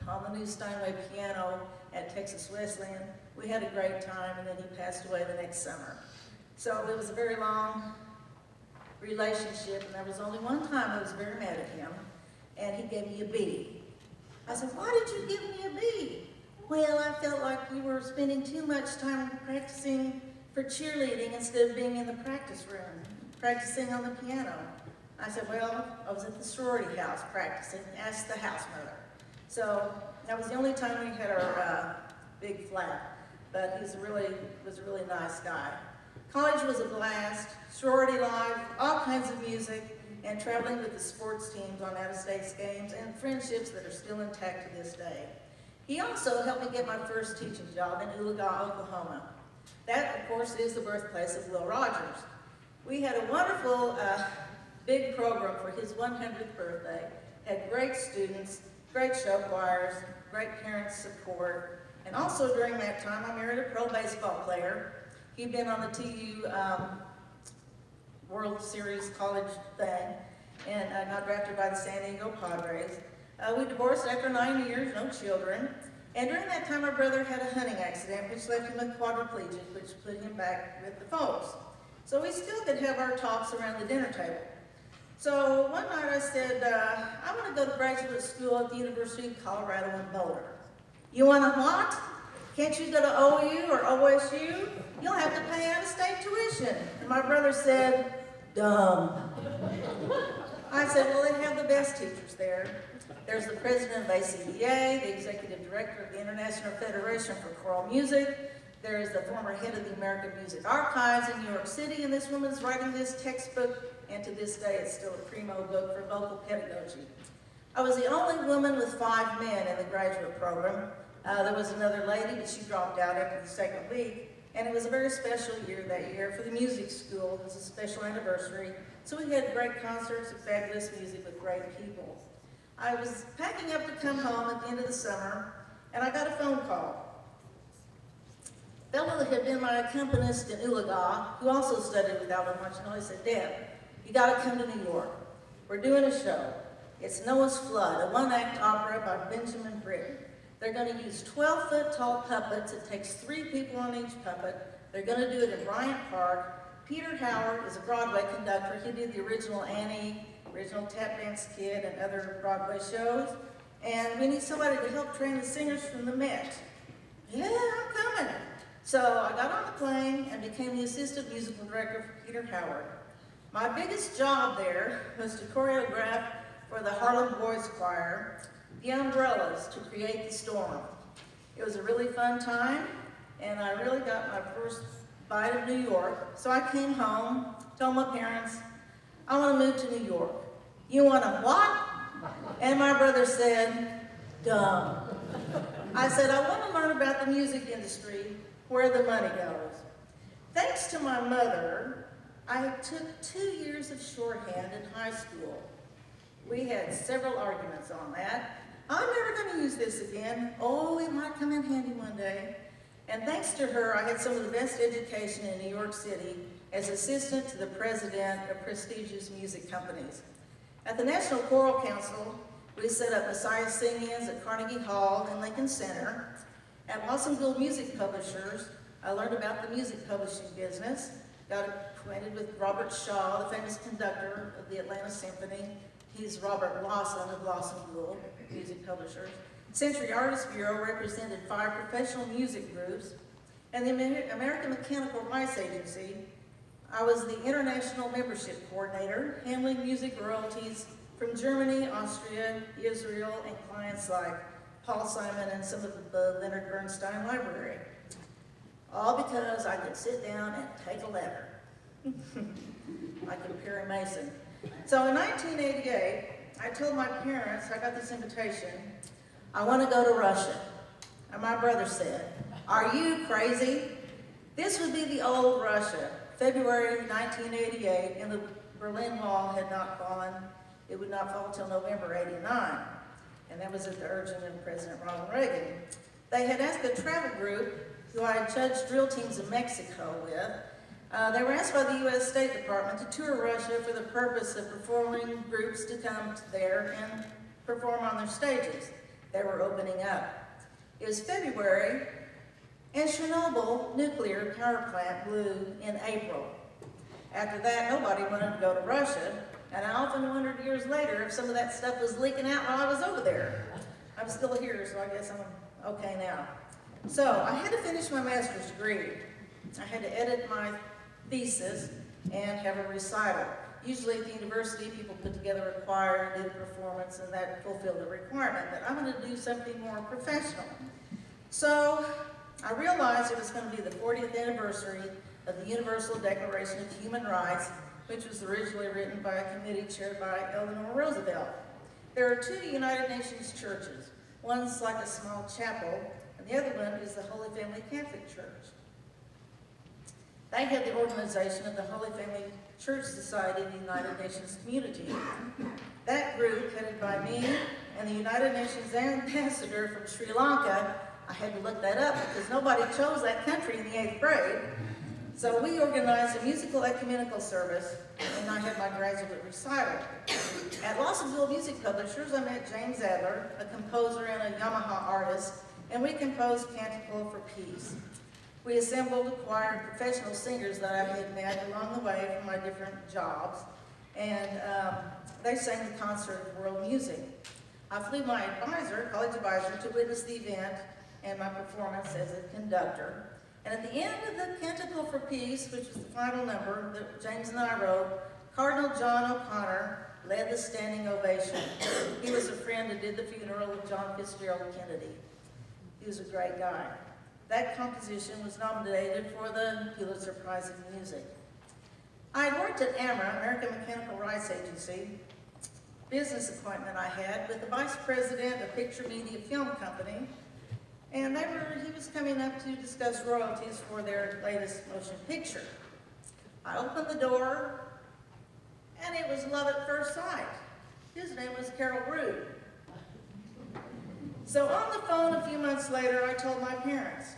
on the new Steinway piano at Texas Wesleyan. We had a great time, and then he passed away the next summer. So it was a very long relationship, and there was only one time I was very mad at him, and he gave me a B. I said, why did you give me a B? Well, I felt like you were spending too much time practicing for cheerleading instead of being in the practice room, practicing on the piano. I said, well, I was at the sorority house practicing, asked the house mother. So that was the only time we had our big flat, but he was a really nice guy. College was a blast, sorority life, all kinds of music, and traveling with the sports teams on out-of-state games, and friendships that are still intact to this day. He also helped me get my first teaching job in Oologah, Oklahoma. That, of course, is the birthplace of Will Rogers. We had a wonderful big program for his 100th birthday, had great students, great show choirs, great parent support, and also during that time I married a pro baseball player. He'd been on the TU World Series college thing, and got drafted by the San Diego Padres. We divorced after 9 years, no children. And during that time, my brother had a hunting accident, which left him a quadriplegic, which put him back with the folks. So we still could have our talks around the dinner table. So one night I said, I want to go to graduate school at the University of Colorado in Boulder. You want to what? Can't you go to OU or OSU? You'll have to pay out-of-state tuition. And my brother said, dumb. I said, well, they have the best teachers there. There's the president of ACDA, the executive director of the International Federation for Choral Music. There is the former head of the American Music Archives in New York City, and this woman's writing this textbook, and to this day it's still a primo book for vocal pedagogy. I was the only woman with 5 men in the graduate program. There was another lady, but she dropped out after the second week, and it was a very special year that year for the music school. It was a special anniversary, so we had great concerts and fabulous music with great people. I was packing up to come home at the end of the summer, and I got a phone call. A fellow that had been my accompanist in Oologah, who also studied with Aldo Montenelli, said, Deb, you got to come to New York. We're doing a show. It's Noah's Flood, a one-act opera by Benjamin Britten. They're going to use 12-foot-tall puppets. It takes 3 people on each puppet. They're going to do it in Bryant Park. Peter Howard is a Broadway conductor. He did the original Annie, original Tap Dance Kid, and other Broadway shows. And we need somebody to help train the singers from the Met. Yeah, I'm coming. So I got on the plane and became the assistant musical director for Peter Howard. My biggest job there was to choreograph for the Harlem Boys Choir the umbrellas to create the storm. It was a really fun time, and I really got my first bite of New York. So I came home, told my parents, I want to move to New York. You want to what? And my brother said, dumb. I said, I want to learn about the music industry, where the money goes. Thanks to my mother, I took 2 years of shorthand in high school. We had several arguments on that. I'm never going to use this again. Oh, it might come in handy one day. And thanks to her, I had some of the best education in New York City as assistant to the president of prestigious music companies. At the National Choral Council, we set up Messiah Sing-Ins at Carnegie Hall and Lincoln Center. At Watsonville Music Publishers, I learned about the music publishing business, got acquainted with Robert Shaw, the famous conductor of the Atlanta Symphony. He's Robert Lawson of Watsonville Music Publishers. Century Artists Bureau represented 5 professional music groups, and the American Mechanical Rights Agency, I was the international membership coordinator, handling music royalties from Germany, Austria, Israel, and clients like Paul Simon and some of the Leonard Bernstein Library. All because I could sit down and take a letter, like Perry Mason. So in 1988, I told my parents, I got this invitation, I want to go to Russia. And my brother said, are you crazy? This would be the old Russia, February 1988, and the Berlin Wall had not fallen. It would not fall until November '89. And that was at the urging of President Ronald Reagan. They had asked a travel group, who I had judged drill teams in Mexico with, they were asked by the U.S. State Department to tour Russia for the purpose of performing groups to come there and perform on their stages. They were opening up. It was February, and Chernobyl nuclear power plant blew in April. After that, nobody wanted to go to Russia, and I often wondered years later if some of that stuff was leaking out while I was over there. I'm still here, so I guess I'm okay now. So I had to finish my master's degree. I had to edit my thesis and have a recital. Usually at the university, people put together a choir and did a performance, and that fulfilled the requirement, but I'm going to do something more professional. So I realized it was going to be the 40th anniversary of the Universal Declaration of Human Rights, which was originally written by a committee chaired by Eleanor Roosevelt. There are 2 United Nations churches. One's like a small chapel, and the other one is the Holy Family Catholic Church. They had the organization of the Holy Family Church Society of the United Nations Community. That group, headed by me and the United Nations ambassador from Sri Lanka, I had to look that up because nobody chose that country in the 8th grade. So we organized a musical ecumenical service, and I had my graduate recital. At Watsonville Music Publishers, I met James Adler, a composer and a Yamaha artist, and we composed Canticle for Peace. We assembled a choir of professional singers that I had met along the way from my different jobs, and they sang the concert of world music. I flew my advisor, college advisor, to witness the event and my performance as a conductor. And at the end of the Canticle for Peace, which was the final number that James and I wrote, Cardinal John O'Connor led the standing ovation. He was a friend who did the funeral of John Fitzgerald Kennedy. He was a great guy. That composition was nominated for the Pulitzer Prize in Music. I had worked at AMRA, American Mechanical Rights Agency, business appointment I had with the vice president of Picture Media Film Company, and he was coming up to discuss royalties for their latest motion picture. I opened the door, and it was love at first sight. His name was Carole. So on the phone a few months later, I told my parents,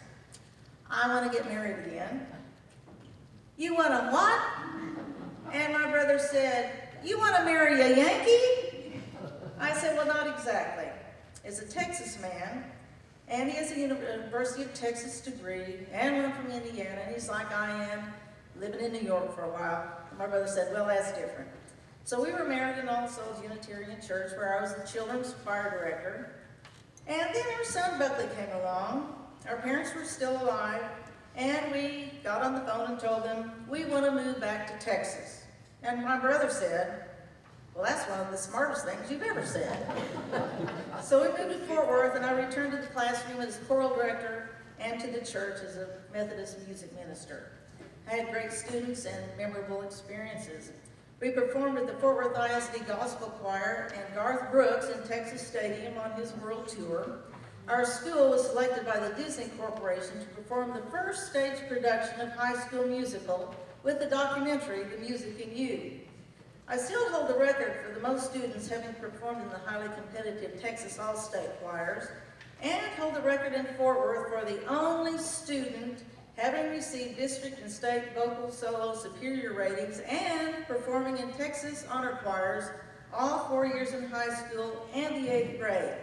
I want to get married again. You want to what? And my brother said, you want to marry a Yankee? I said, well, not exactly. It's a Texas man, and he has a University of Texas degree, and one from Indiana, and he's like I am, living in New York for a while. And my brother said, well, that's different. So we were married in All Souls Unitarian Church, where I was the children's choir director. And then our son Buckley came along. Our parents were still alive, and we got on the phone and told them, we want to move back to Texas. And my brother said, well, that's one of the smartest things you've ever said. So we moved to Fort Worth, and I returned to the classroom as choral director and to the church as a Methodist music minister. I had great students and memorable experiences. We performed at the Fort Worth ISD Gospel Choir and Garth Brooks in Texas Stadium on his world tour. Our school was selected by the Disney Corporation to perform the first stage production of High School Musical with the documentary, The Music in You. I still hold the record for the most students having performed in the highly competitive Texas All-State choirs, and hold the record in Fort Worth for the only student having received district and state vocal solo superior ratings and performing in Texas honor choirs all 4 years in high school and the 8th grade.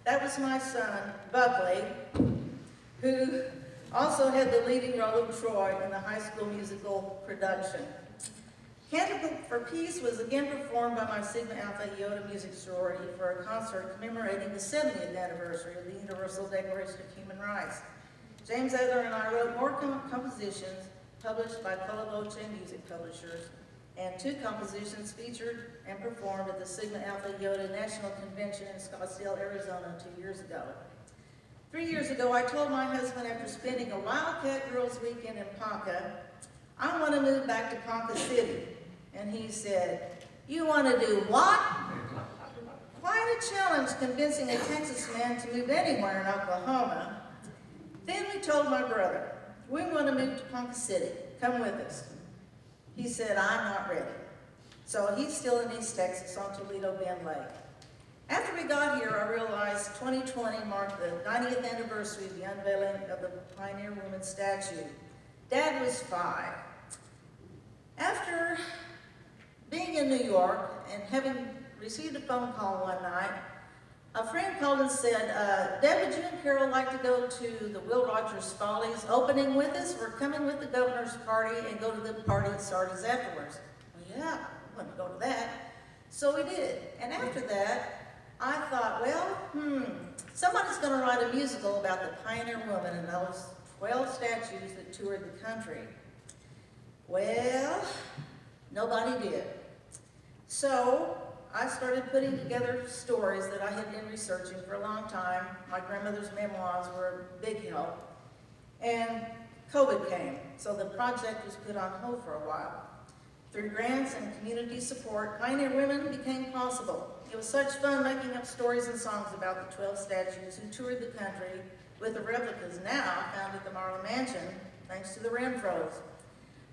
That was my son, Buckley, who also had the leading role of Troy in the high school musical production. Candle for Peace was again performed by my Sigma Alpha Iota Music Sorority for a concert commemorating the 70th anniversary of the Universal Declaration of Human Rights. James Adler and I wrote more compositions published by Colaboche Music Publishers, and 2 compositions featured and performed at the Sigma Alpha Iota National Convention in Scottsdale, Arizona 2 years ago. 3 years ago, I told my husband after spending a Wildcat Girls Weekend in Ponca, I want to move back to Ponca City. And he said, "You want to do what?" Quite a challenge convincing a Texas man to move anywhere in Oklahoma. Then we told my brother, "We want to move to Ponca City. Come with us." He said, "I'm not ready." So he's still in East Texas on Toledo Bend Lake. After we got here, I realized 2020 marked the 90th anniversary of the unveiling of the Pioneer Woman statue. Dad was 5. After being in New York and having received a phone call one night, a friend called and said, "Deb, would you and Carole like to go to the Will Rogers Follies opening with us? We're coming with the governor's party and go to the party at Sardis afterwards." Well, yeah, I want to go to that. So we did. And after that, I thought, well, somebody's going to write a musical about the pioneer woman and those 12 statues that toured the country. Well, nobody did. So I started putting together stories that I had been researching for a long time. My grandmother's memoirs were a big help. And COVID came, so the project was put on hold for a while. Through grants and community support, Pioneer Women became possible. It was such fun making up stories and songs about the 12 statues who toured the country, with the replicas now found at the Marla Mansion, thanks to the Renfros.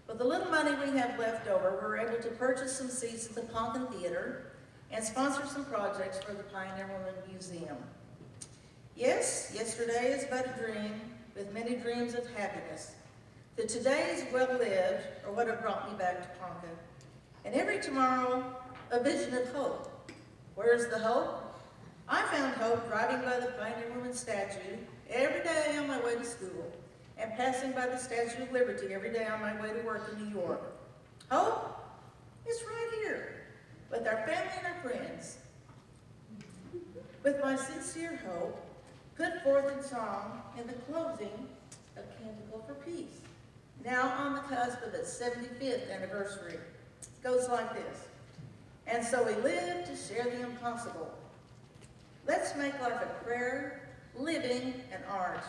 With the little money we have left over, we were able to purchase some seats at the Ponca Theater and sponsor some projects for the Pioneer Woman Museum. Yes, yesterday is but a dream, with many dreams of happiness. The todays well-lived are what have brought me back to Ponca. And every tomorrow, a vision of hope. Where's the hope? I found hope driving by the Pioneer Woman statue every day on my way to school, and passing by the Statue of Liberty every day on my way to work in New York. Hope is right here, with our family and our friends. With my sincere hope, put forth in song in the closing of Canticle for Peace, now on the cusp of its 75th anniversary. It goes like this. And so we live to share the impossible. Let's make life a prayer, living, and art.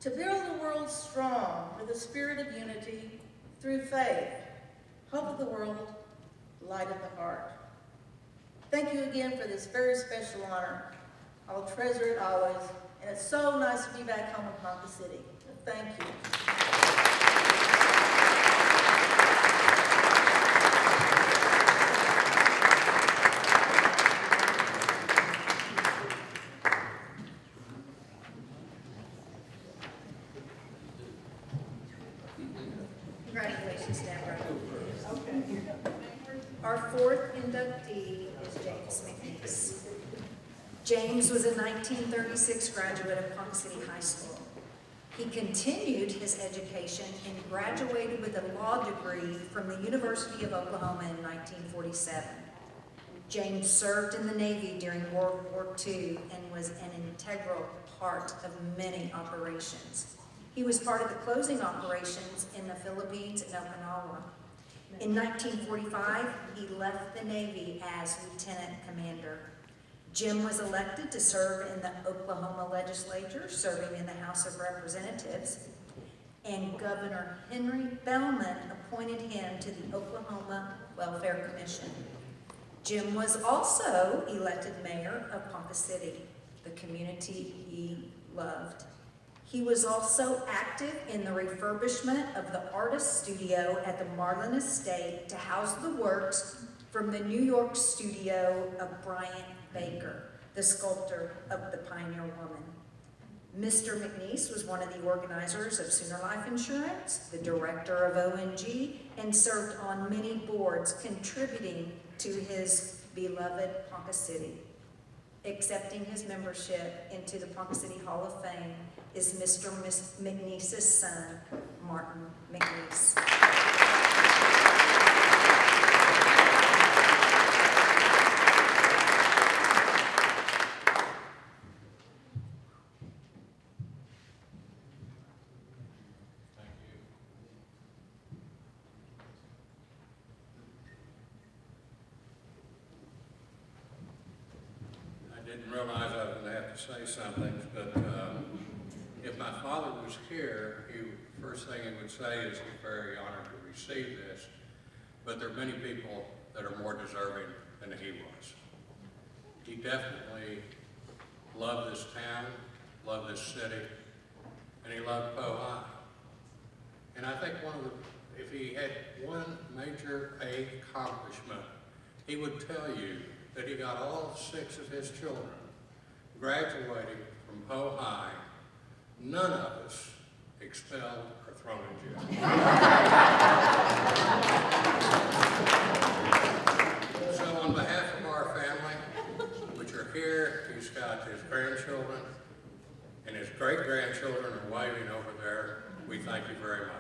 To build the world strong with a spirit of unity through faith, hope of the world, light of the heart. Thank you again for this very special honor. I'll treasure it always, and it's so nice to be back home in Ponca City. Thank you. Congratulations, Deborah. Our 4th inductee is James McNeese. James was a 1936 graduate of Ponca City High School. He continued his education and graduated with a law degree from the University of Oklahoma in 1947. James served in the Navy during World War II and was an integral part of many operations. He was part of the closing operations in the Philippines and Okinawa. In 1945, he left the Navy as lieutenant commander. Jim was elected to serve in the Oklahoma legislature, serving in the House of Representatives, and Governor Henry Bellman appointed him to the Oklahoma Welfare Commission. Jim was also elected mayor of Ponca City, the community he loved. He was also active in the refurbishment of the artist studio at the Marlin Estate to house the works from the New York studio of Bryant Baker, the sculptor of the Pioneer Woman. Mr. McNeese was one of the organizers of Sooner Life Insurance, the director of ONG, and served on many boards, contributing to his beloved Ponca City. Accepting his membership into the Ponca City Hall of Fame is Mr. McNeese's son, Martin McNeese. I didn't realize I was going to have to say something, but if my father was here, first thing he would say is he's very honored to receive this, but there are many people that are more deserving than he was. He definitely loved this town, loved this city, and he loved Pohai. And I think if he had one major accomplishment, he would tell you that he got all 6 of his children graduating from Pohai, none of us expelled or thrown in jail. So on behalf of our family, which are here, he's got his grandchildren and his great-grandchildren are waving over there. We thank you very much.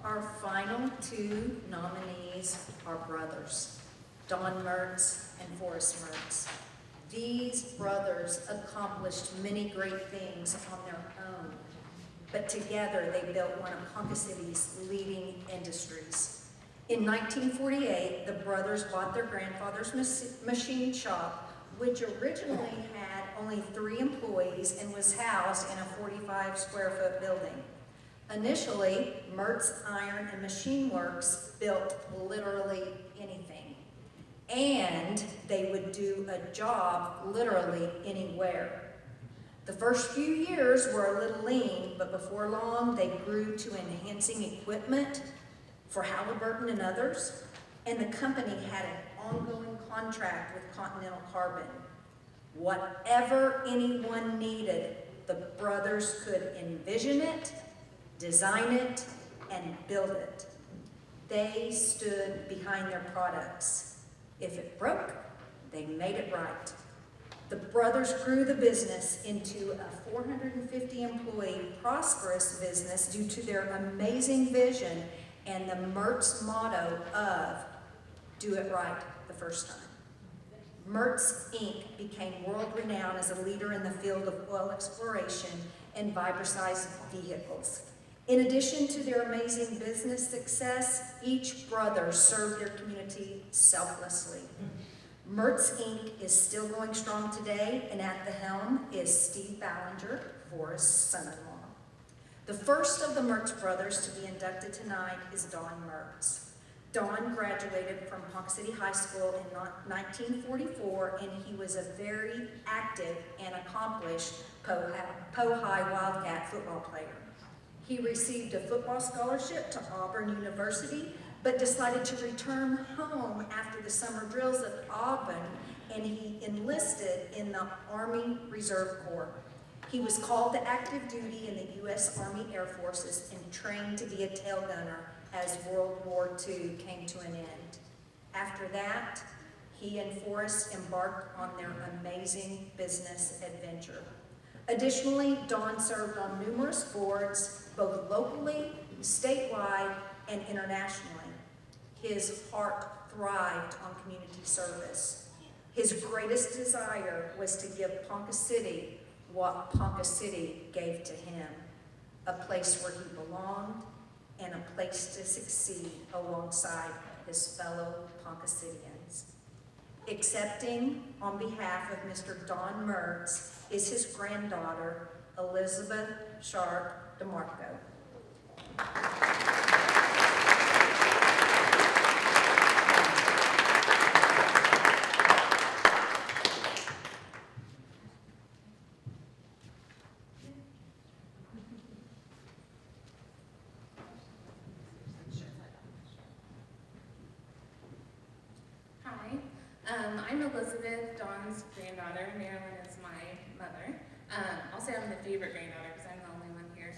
Our final 2 nominees are brothers, Don Mertz and Forrest Mertz. These brothers accomplished many great things on their own, but together they built one of Ponca City's leading industries. In 1948, the brothers bought their grandfather's machine shop, which originally had only 3 employees and was housed in a 45-square-foot building. Initially, Mertz Iron and Machine Works built literally anything, and they would do a job literally anywhere. The first few years were a little lean, but before long they grew to enhancing equipment for Halliburton and others, and the company had an ongoing contract with Continental Carbon. Whatever anyone needed, the brothers could envision it, design it, and build it. They stood behind their products. If it broke, they made it right. The brothers grew the business into a 450-employee prosperous business due to their amazing vision and the Mertz motto of do it right the first time. Mertz Inc. became world-renowned as a leader in the field of oil exploration and vibrisized vehicles. In addition to their amazing business success, each brother served their community selflessly. Mertz Inc. is still going strong today, and at the helm is Steve Ballinger, Forrest's son-in-law. The first of the Mertz brothers to be inducted tonight is Don Mertz. Don graduated from Ponca City High School in 1944, and he was a very active and accomplished Pohai Wildcat football player. He received a football scholarship to Auburn University, but decided to return home after the summer drills at Auburn, and he enlisted in the Army Reserve Corps. He was called to active duty in the U.S. Army Air Forces and trained to be a tail gunner as World War II came to an end. After that, he and Forrest embarked on their amazing business adventure. Additionally, Don served on numerous boards, both locally, statewide, and internationally. His heart thrived on community service. His greatest desire was to give Ponca City what Ponca City gave to him, a place where he belonged and a place to succeed alongside his fellow Ponca Cityans. Accepting on behalf of Mr. Don Mertz is his granddaughter, Elizabeth Sharp DeMarco. I'm Elizabeth, Dawn's granddaughter. Marilyn is my mother. I'll say I'm the favorite granddaughter because I'm the only one here.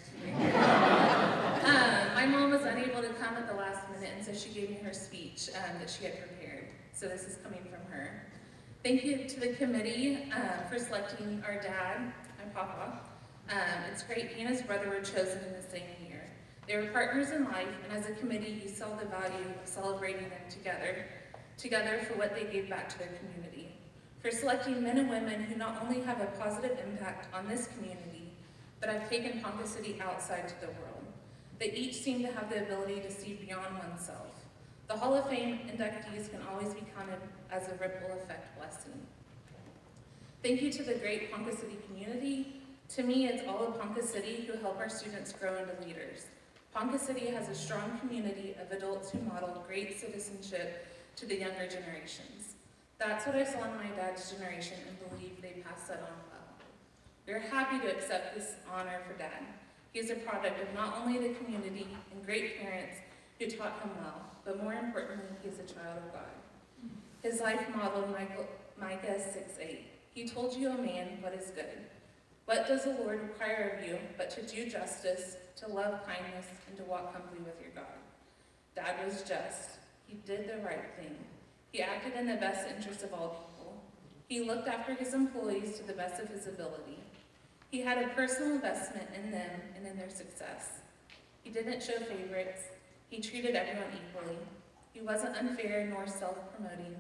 My mom was unable to come at the last minute, and so she gave me her speech that she had prepared. So this is coming from her. Thank you to the committee for selecting our dad, my papa. It's great he and his brother were chosen in the same year. They were partners in life, and as a committee, you saw the value of celebrating them together for what they gave back to their community. For selecting men and women who not only have a positive impact on this community, but have taken Ponca City outside to the world. They each seem to have the ability to see beyond oneself. The Hall of Fame inductees can always be counted as a ripple effect blessing. Thank you to the great Ponca City community. To me, it's all of Ponca City who help our students grow into leaders. Ponca City has a strong community of adults who model great citizenship to the younger generations. That's what I saw in my dad's generation and believe they passed that on well. We are happy to accept this honor for Dad. He is a product of not only the community and great parents who taught him well, but more importantly, he is a child of God. His life modeled Micah 6:8. He told you, O man, what is good. What does the Lord require of you but to do justice, to love kindness, and to walk humbly with your God? Dad was just. He did the right thing. He acted in the best interest of all people. He looked after his employees to the best of his ability. He had a personal investment in them and in their success. He didn't show favorites. He treated everyone equally. He wasn't unfair nor self-promoting.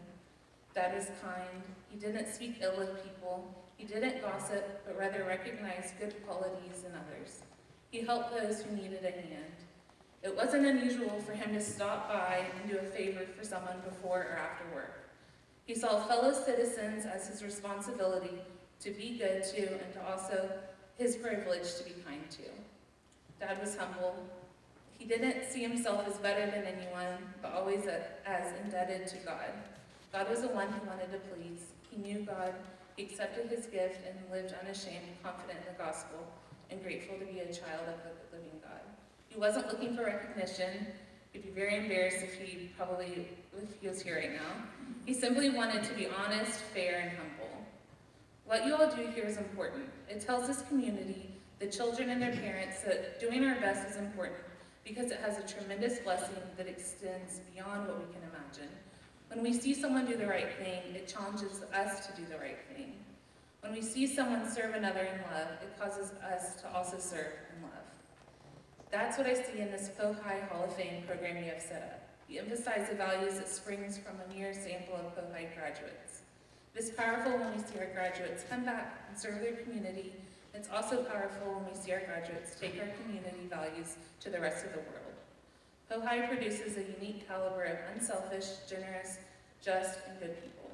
Dad was kind. He didn't speak ill of people. He didn't gossip, but rather recognized good qualities in others. He helped those who needed a hand. It wasn't unusual for him to stop by and do a favor for someone before or after work. He saw fellow citizens as his responsibility to be good to and to also his privilege to be kind to. Dad was humble. He didn't see himself as better than anyone, but always as indebted to God. God was the one he wanted to please. He knew God. He accepted his gift and lived unashamed, confident in the gospel, and grateful to be a child of the living God. He wasn't looking for recognition. He'd be very embarrassed if he was here right now. He simply wanted to be honest, fair, and humble. What you all do here is important. It tells this community, the children and their parents, that doing our best is important because it has a tremendous blessing that extends beyond what we can imagine. When we see someone do the right thing, it challenges us to do the right thing. When we see someone serve another in love, it causes us to also serve in love. That's what I see in this POHI Hall of Fame program you have set up. You emphasize the values that springs from a mere sample of POHI graduates. It's powerful when we see our graduates come back and serve their community. It's also powerful when we see our graduates take our community values to the rest of the world. POHI produces a unique caliber of unselfish, generous, just, and good people.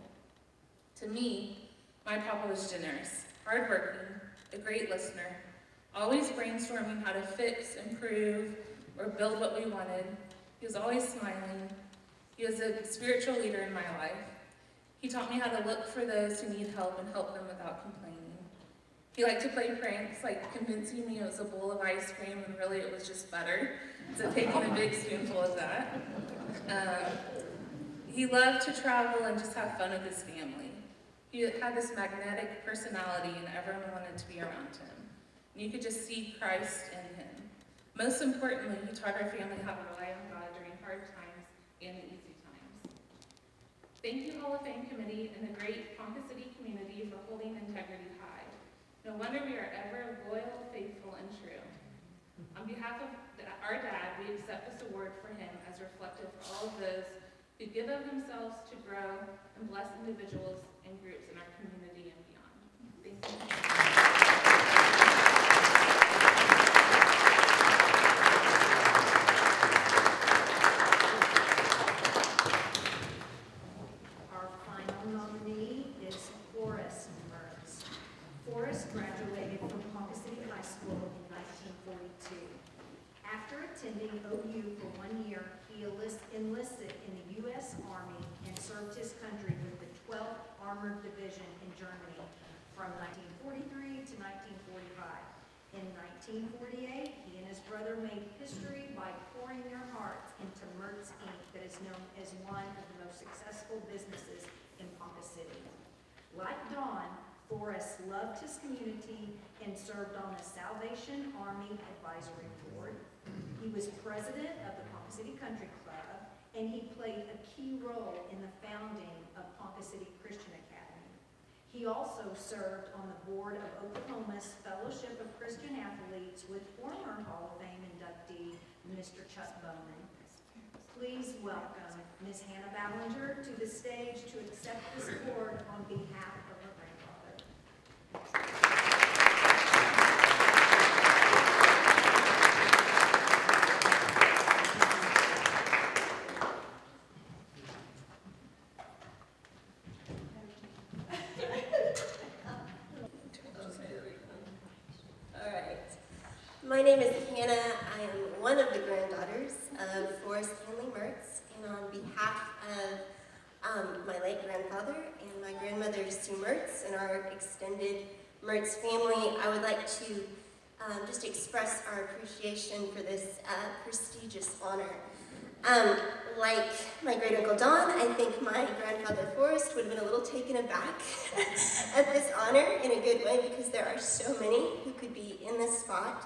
To me, my papa was generous, hardworking, a great listener, always brainstorming how to fix, improve, or build what we wanted. He was always smiling. He was a spiritual leader in my life. He taught me how to look for those who need help and help them without complaining. He liked to play pranks, like convincing me it was a bowl of ice cream when really it was just butter. So taking a big spoonful of that. He loved to travel and just have fun with his family. He had this magnetic personality and everyone wanted to be around him. And you could just see Christ in him. Most importantly, he taught our family how to rely on God during hard times and easy times. Thank you, Hall of Fame Committee and the great Ponca City community for holding integrity high. No wonder we are ever loyal, faithful, and true. On behalf of our dad, we accept this award for him as reflective for all of those who give of themselves to grow and bless individuals and groups in our community and beyond. Thank you. Our final nominee is Forrest Mertz. Forrest graduated from Ponca City High School in 1942. After attending OU for 1 year, he enlisted in the U.S. Army and served his country with the 12th Armored Division in Germany from 1943 to 1945. In 1948, he and his brother made history by pouring their hearts into Mertz Inc. that is known as one of the most successful businesses in Ponca Like Dawn, Forrest loved his community and served on the Salvation Army Advisory Board. He was president of the Ponca City Country Club, and he played a key role in the founding of Ponca City Christian Academy. He also served on the board of Oklahoma's Fellowship of Christian Athletes with former Hall of Fame inductee, Mr. Chuck Bowman. Please welcome Ms. Hannah Ballinger to the stage to accept this award on behalf of her grandfather. All right. My name is Hannah. I am one of the granddaughters of Forrest Handley Mertz, and on behalf of my late grandfather and my grandmother Sue Mertz and our extended Mertz family, I would like to just express our appreciation for this prestigious honor. Like my great uncle Don, I think my grandfather Forrest would have been a little taken aback at this honor in a good way, because there are so many who could be in this spot.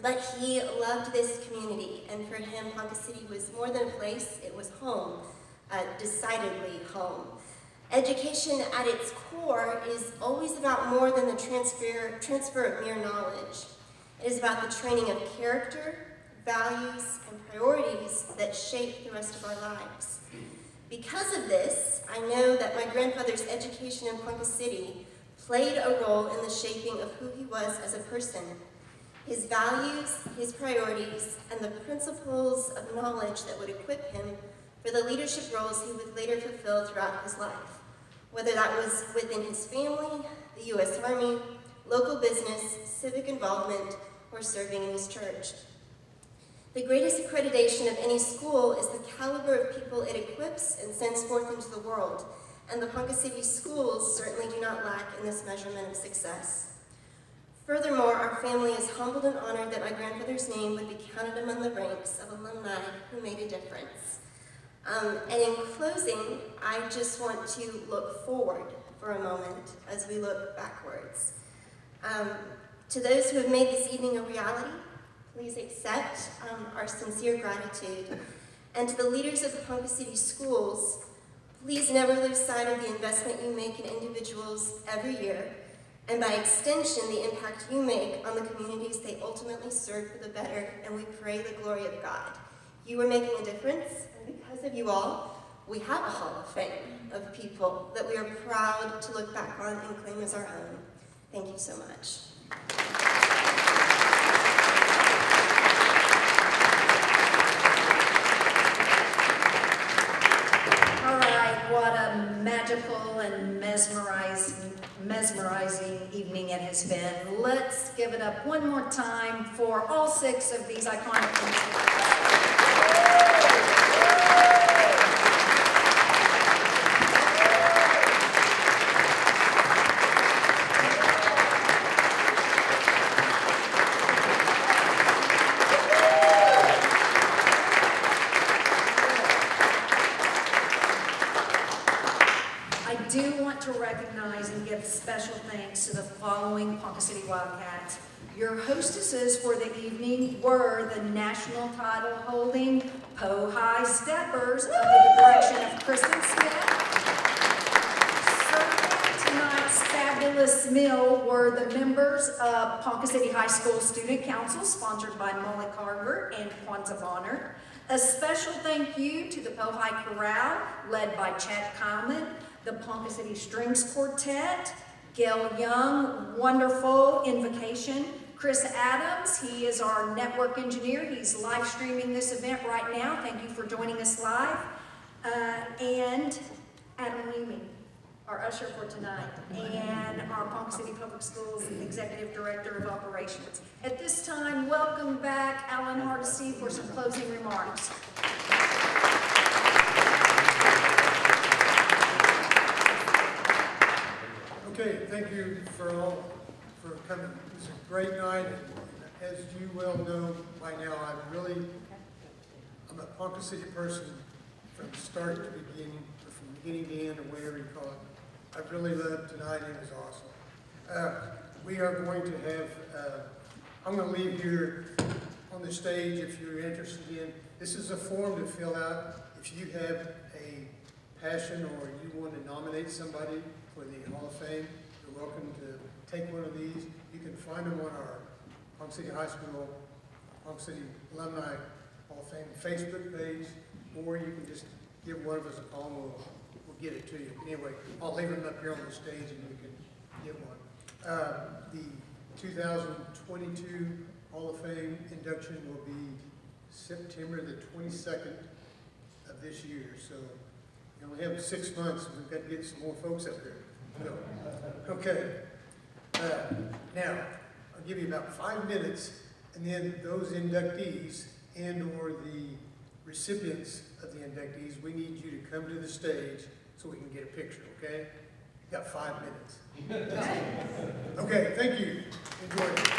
But he loved this community, and for him, Ponca City was more than a place, it was home, decidedly home. Education at its core is always about more than the transfer of mere knowledge. It is about the training of character, values, and priorities that shape the rest of our lives. Because of this, I know that my grandfather's education in Ponca City played a role in the shaping of who he was as a person. His values, his priorities, and the principles of knowledge that would equip him for the leadership roles he would later fulfill throughout his life, whether that was within his family, the U.S. Army, local business, civic involvement, or serving in his church. The greatest accreditation of any school is the caliber of people it equips and sends forth into the world, and the Ponca City schools certainly do not lack in this measurement of success. Furthermore, our family is humbled and honored that my grandfather's name would be counted among the ranks of alumni who made a difference. And in closing, I just want to look forward for a moment as we look backwards. To those who have made this evening a reality, please accept our sincere gratitude. And to the leaders of the Ponca City schools, please never lose sight of the investment you make in individuals every year, and by extension, the impact you make on the communities they ultimately serve for the better, and we pray the glory of God. You are making a difference, and because of you all, we have a Hall of Fame of people that we are proud to look back on and claim as our own. Thank you so much. All right, what a magical and mesmerizing evening it has been. Let's give it up one more time for all 6 of these iconic to recognize and give special thanks to the following Ponca City Wildcats. Your hostesses for the evening were the national title holding Po-High Steppers under the direction of Kristen Smith. Serving tonight's fabulous meal were the members of Ponca City High School Student Council, sponsored by Molly Carver and Points of Honor. A special thank you to the Po-High Chorale, led by Chad Kyleman, the Ponca City Strings Quartet, Gail Young, wonderful invocation, Chris Adams, he is our network engineer, he's live streaming this event right now, thank you for joining us live, and Adam Leeming, our usher for tonight, and our Ponca City Public Schools Executive Director of Operations. At this time, welcome back Alan Hardesty for some closing remarks. Okay, thank you for all for coming. It was a great night. As you well know by now, I'm a Ponca City person from start to beginning, or from beginning to end, or whatever you call it. I've really loved tonight. It was awesome. We are going to have, I'm going to leave here on the stage if you're interested in. This is a form to fill out if you have a passion or you want to nominate somebody for the Hall of Fame. You're welcome to take one of these. You can find them on our Ponca City High School, Ponca City Alumni Hall of Fame Facebook page, or you can just give one of us a call and we'll get it to you. Anyway, I'll leave them up here on the stage and you can get one. The 2022 Hall of Fame induction will be September the 22nd of this year. So you only have 6 months and we've got to get some more folks up there. So, okay. Now, I'll give you about 5 minutes, and then those inductees and or the recipients of the inductees, we need you to come to the stage so we can get a picture, okay? You got 5 minutes. Okay, thank you. Enjoy it.